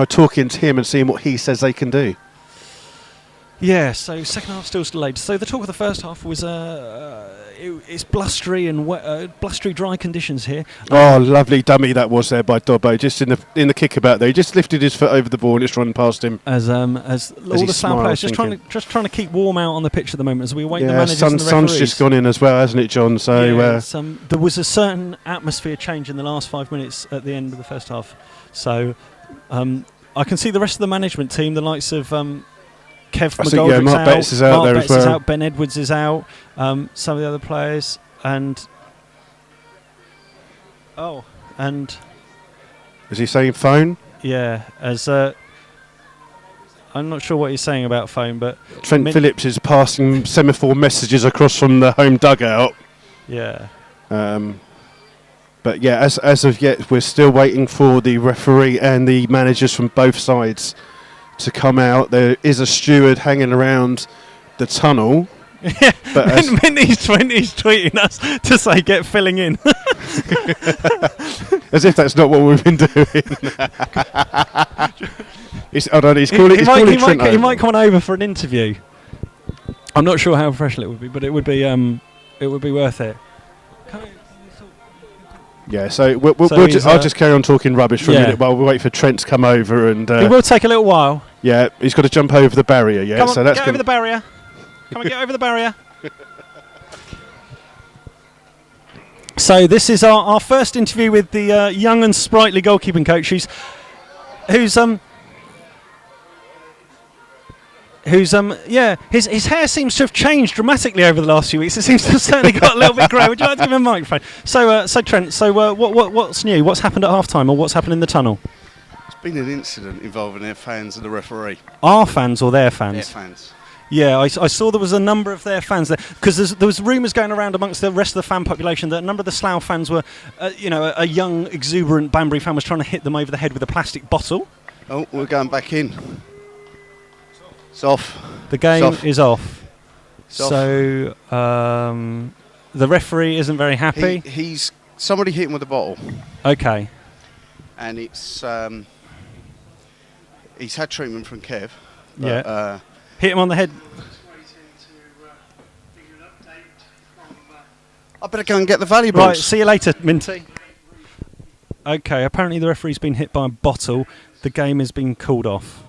talking to him and seeing what he says they can do. Yeah, so second half still delayed. So the talk of the first half was it's blustery and blustery, dry conditions here. Oh, lovely dummy that was there by Dobbo, just in the kickabout there. He just lifted his foot over the ball and it's run past him. As all the Slough players just trying to keep warm out on the pitch at the moment as we await the managers and the referees. Sun's just gone in as well, hasn't it, John? So there was a certain atmosphere change in the last 5 minutes at the end of the first half. So I can see the rest of the management team, the likes of Kev McGoldrick's Mark out, Betts is out Mark there Betts as well. is out, Ben Edwards is out, some of the other players, and is he saying phone? Yeah, I'm not sure what he's saying about phone, but Trent Phillips is passing semaphore messages across from the home dugout. Yeah. But yeah, as of yet, we're still waiting for the referee and the managers from both sides to come out. There is a steward hanging around the tunnel. Yeah, Minnie's tweeting us to say get filling in. As if that's not what we've been doing. Hold on, he's calling Trent he over. might come on over for an interview. I'm not sure how professional it would be, but it would be worth it. Yeah, so I'll just carry on talking rubbish for a minute while we wait for Trent to come over. And it will take a little while. Yeah, he's got to jump over the barrier. Yeah, come on, so that's get over the barrier. Come on, get over the barrier. So this is our first interview with the young and sprightly goalkeeping coach, whose his hair seems to have changed dramatically over the last few weeks. It seems to have certainly got a little bit grey. Would you like to give him a microphone? So Trent, what's new? What's happened at half time, or what's happened in the tunnel? It's been an incident involving their fans and the referee. Our fans or their fans? Their fans. Yeah, I saw there was a number of their fans there, because there was rumours going around amongst the rest of the fan population that a number of the Slough fans were, a young, exuberant Banbury fan was trying to hit them over the head with a plastic bottle. Oh, we're going back in. It's off. The game is off. It's off. So the referee isn't very happy. He's somebody hit him with a bottle. Okay. And it's he's had treatment from Kev. Yeah. Hit him on the head. I better go and get the valuables. Right, see you later, Minty. Okay, apparently the referee's been hit by a bottle. The game has been called off.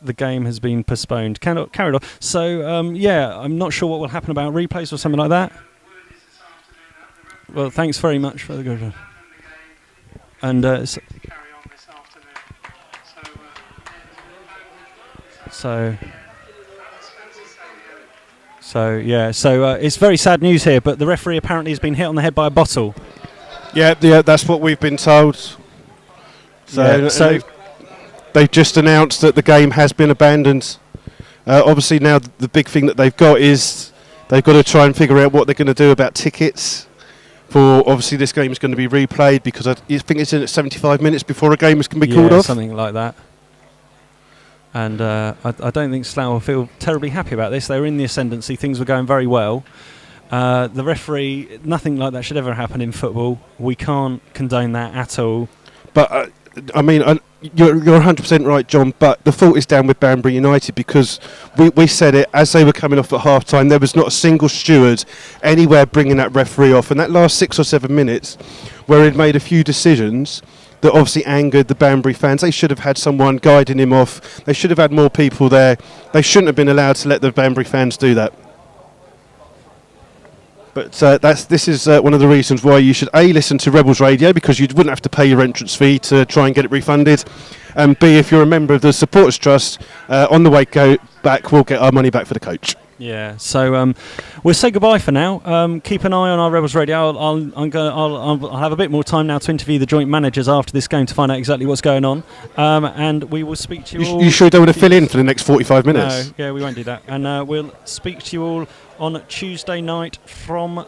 The game has been postponed. Carried on. So, I'm not sure what will happen about replays or something like that. Well, thanks very much for the good. And it's very sad news here, but the referee apparently has been hit on the head by a bottle. Yeah, that's what we've been told. So they've just announced that the game has been abandoned. Obviously now the big thing that they've got is they've got to try and figure out what they're going to do about tickets. For obviously this game is going to be replayed, because I think it's in at 75 minutes before a game can be called off. Something like that. And I don't think Slough will feel terribly happy about this. They were in the ascendancy. Things were going very well. The referee, nothing like that should ever happen in football. We can't condone that at all. But, you're 100% right, John, but the fault is down with Banbury United, because we said it as they were coming off at half-time. There was not a single steward anywhere bringing that referee off. And that last 6 or 7 minutes, where he'd made a few decisions that obviously angered the Banbury fans. They should have had someone guiding him off. They should have had more people there. They shouldn't have been allowed to let the Banbury fans do that. But this is one of the reasons why you should A, listen to Rebels Radio, because you wouldn't have to pay your entrance fee to try and get it refunded. And B, if you're a member of the Supporters Trust, on the way back, we'll get our money back for the coach. Yeah, so we'll say goodbye for now. Keep an eye on our Rebels Radio. I'll have a bit more time now to interview the joint managers after this game to find out exactly what's going on. And we will speak to you all. You sure you don't want to fill in for the next 45 minutes? No, yeah, we won't do that. And we'll speak to you all on Tuesday night from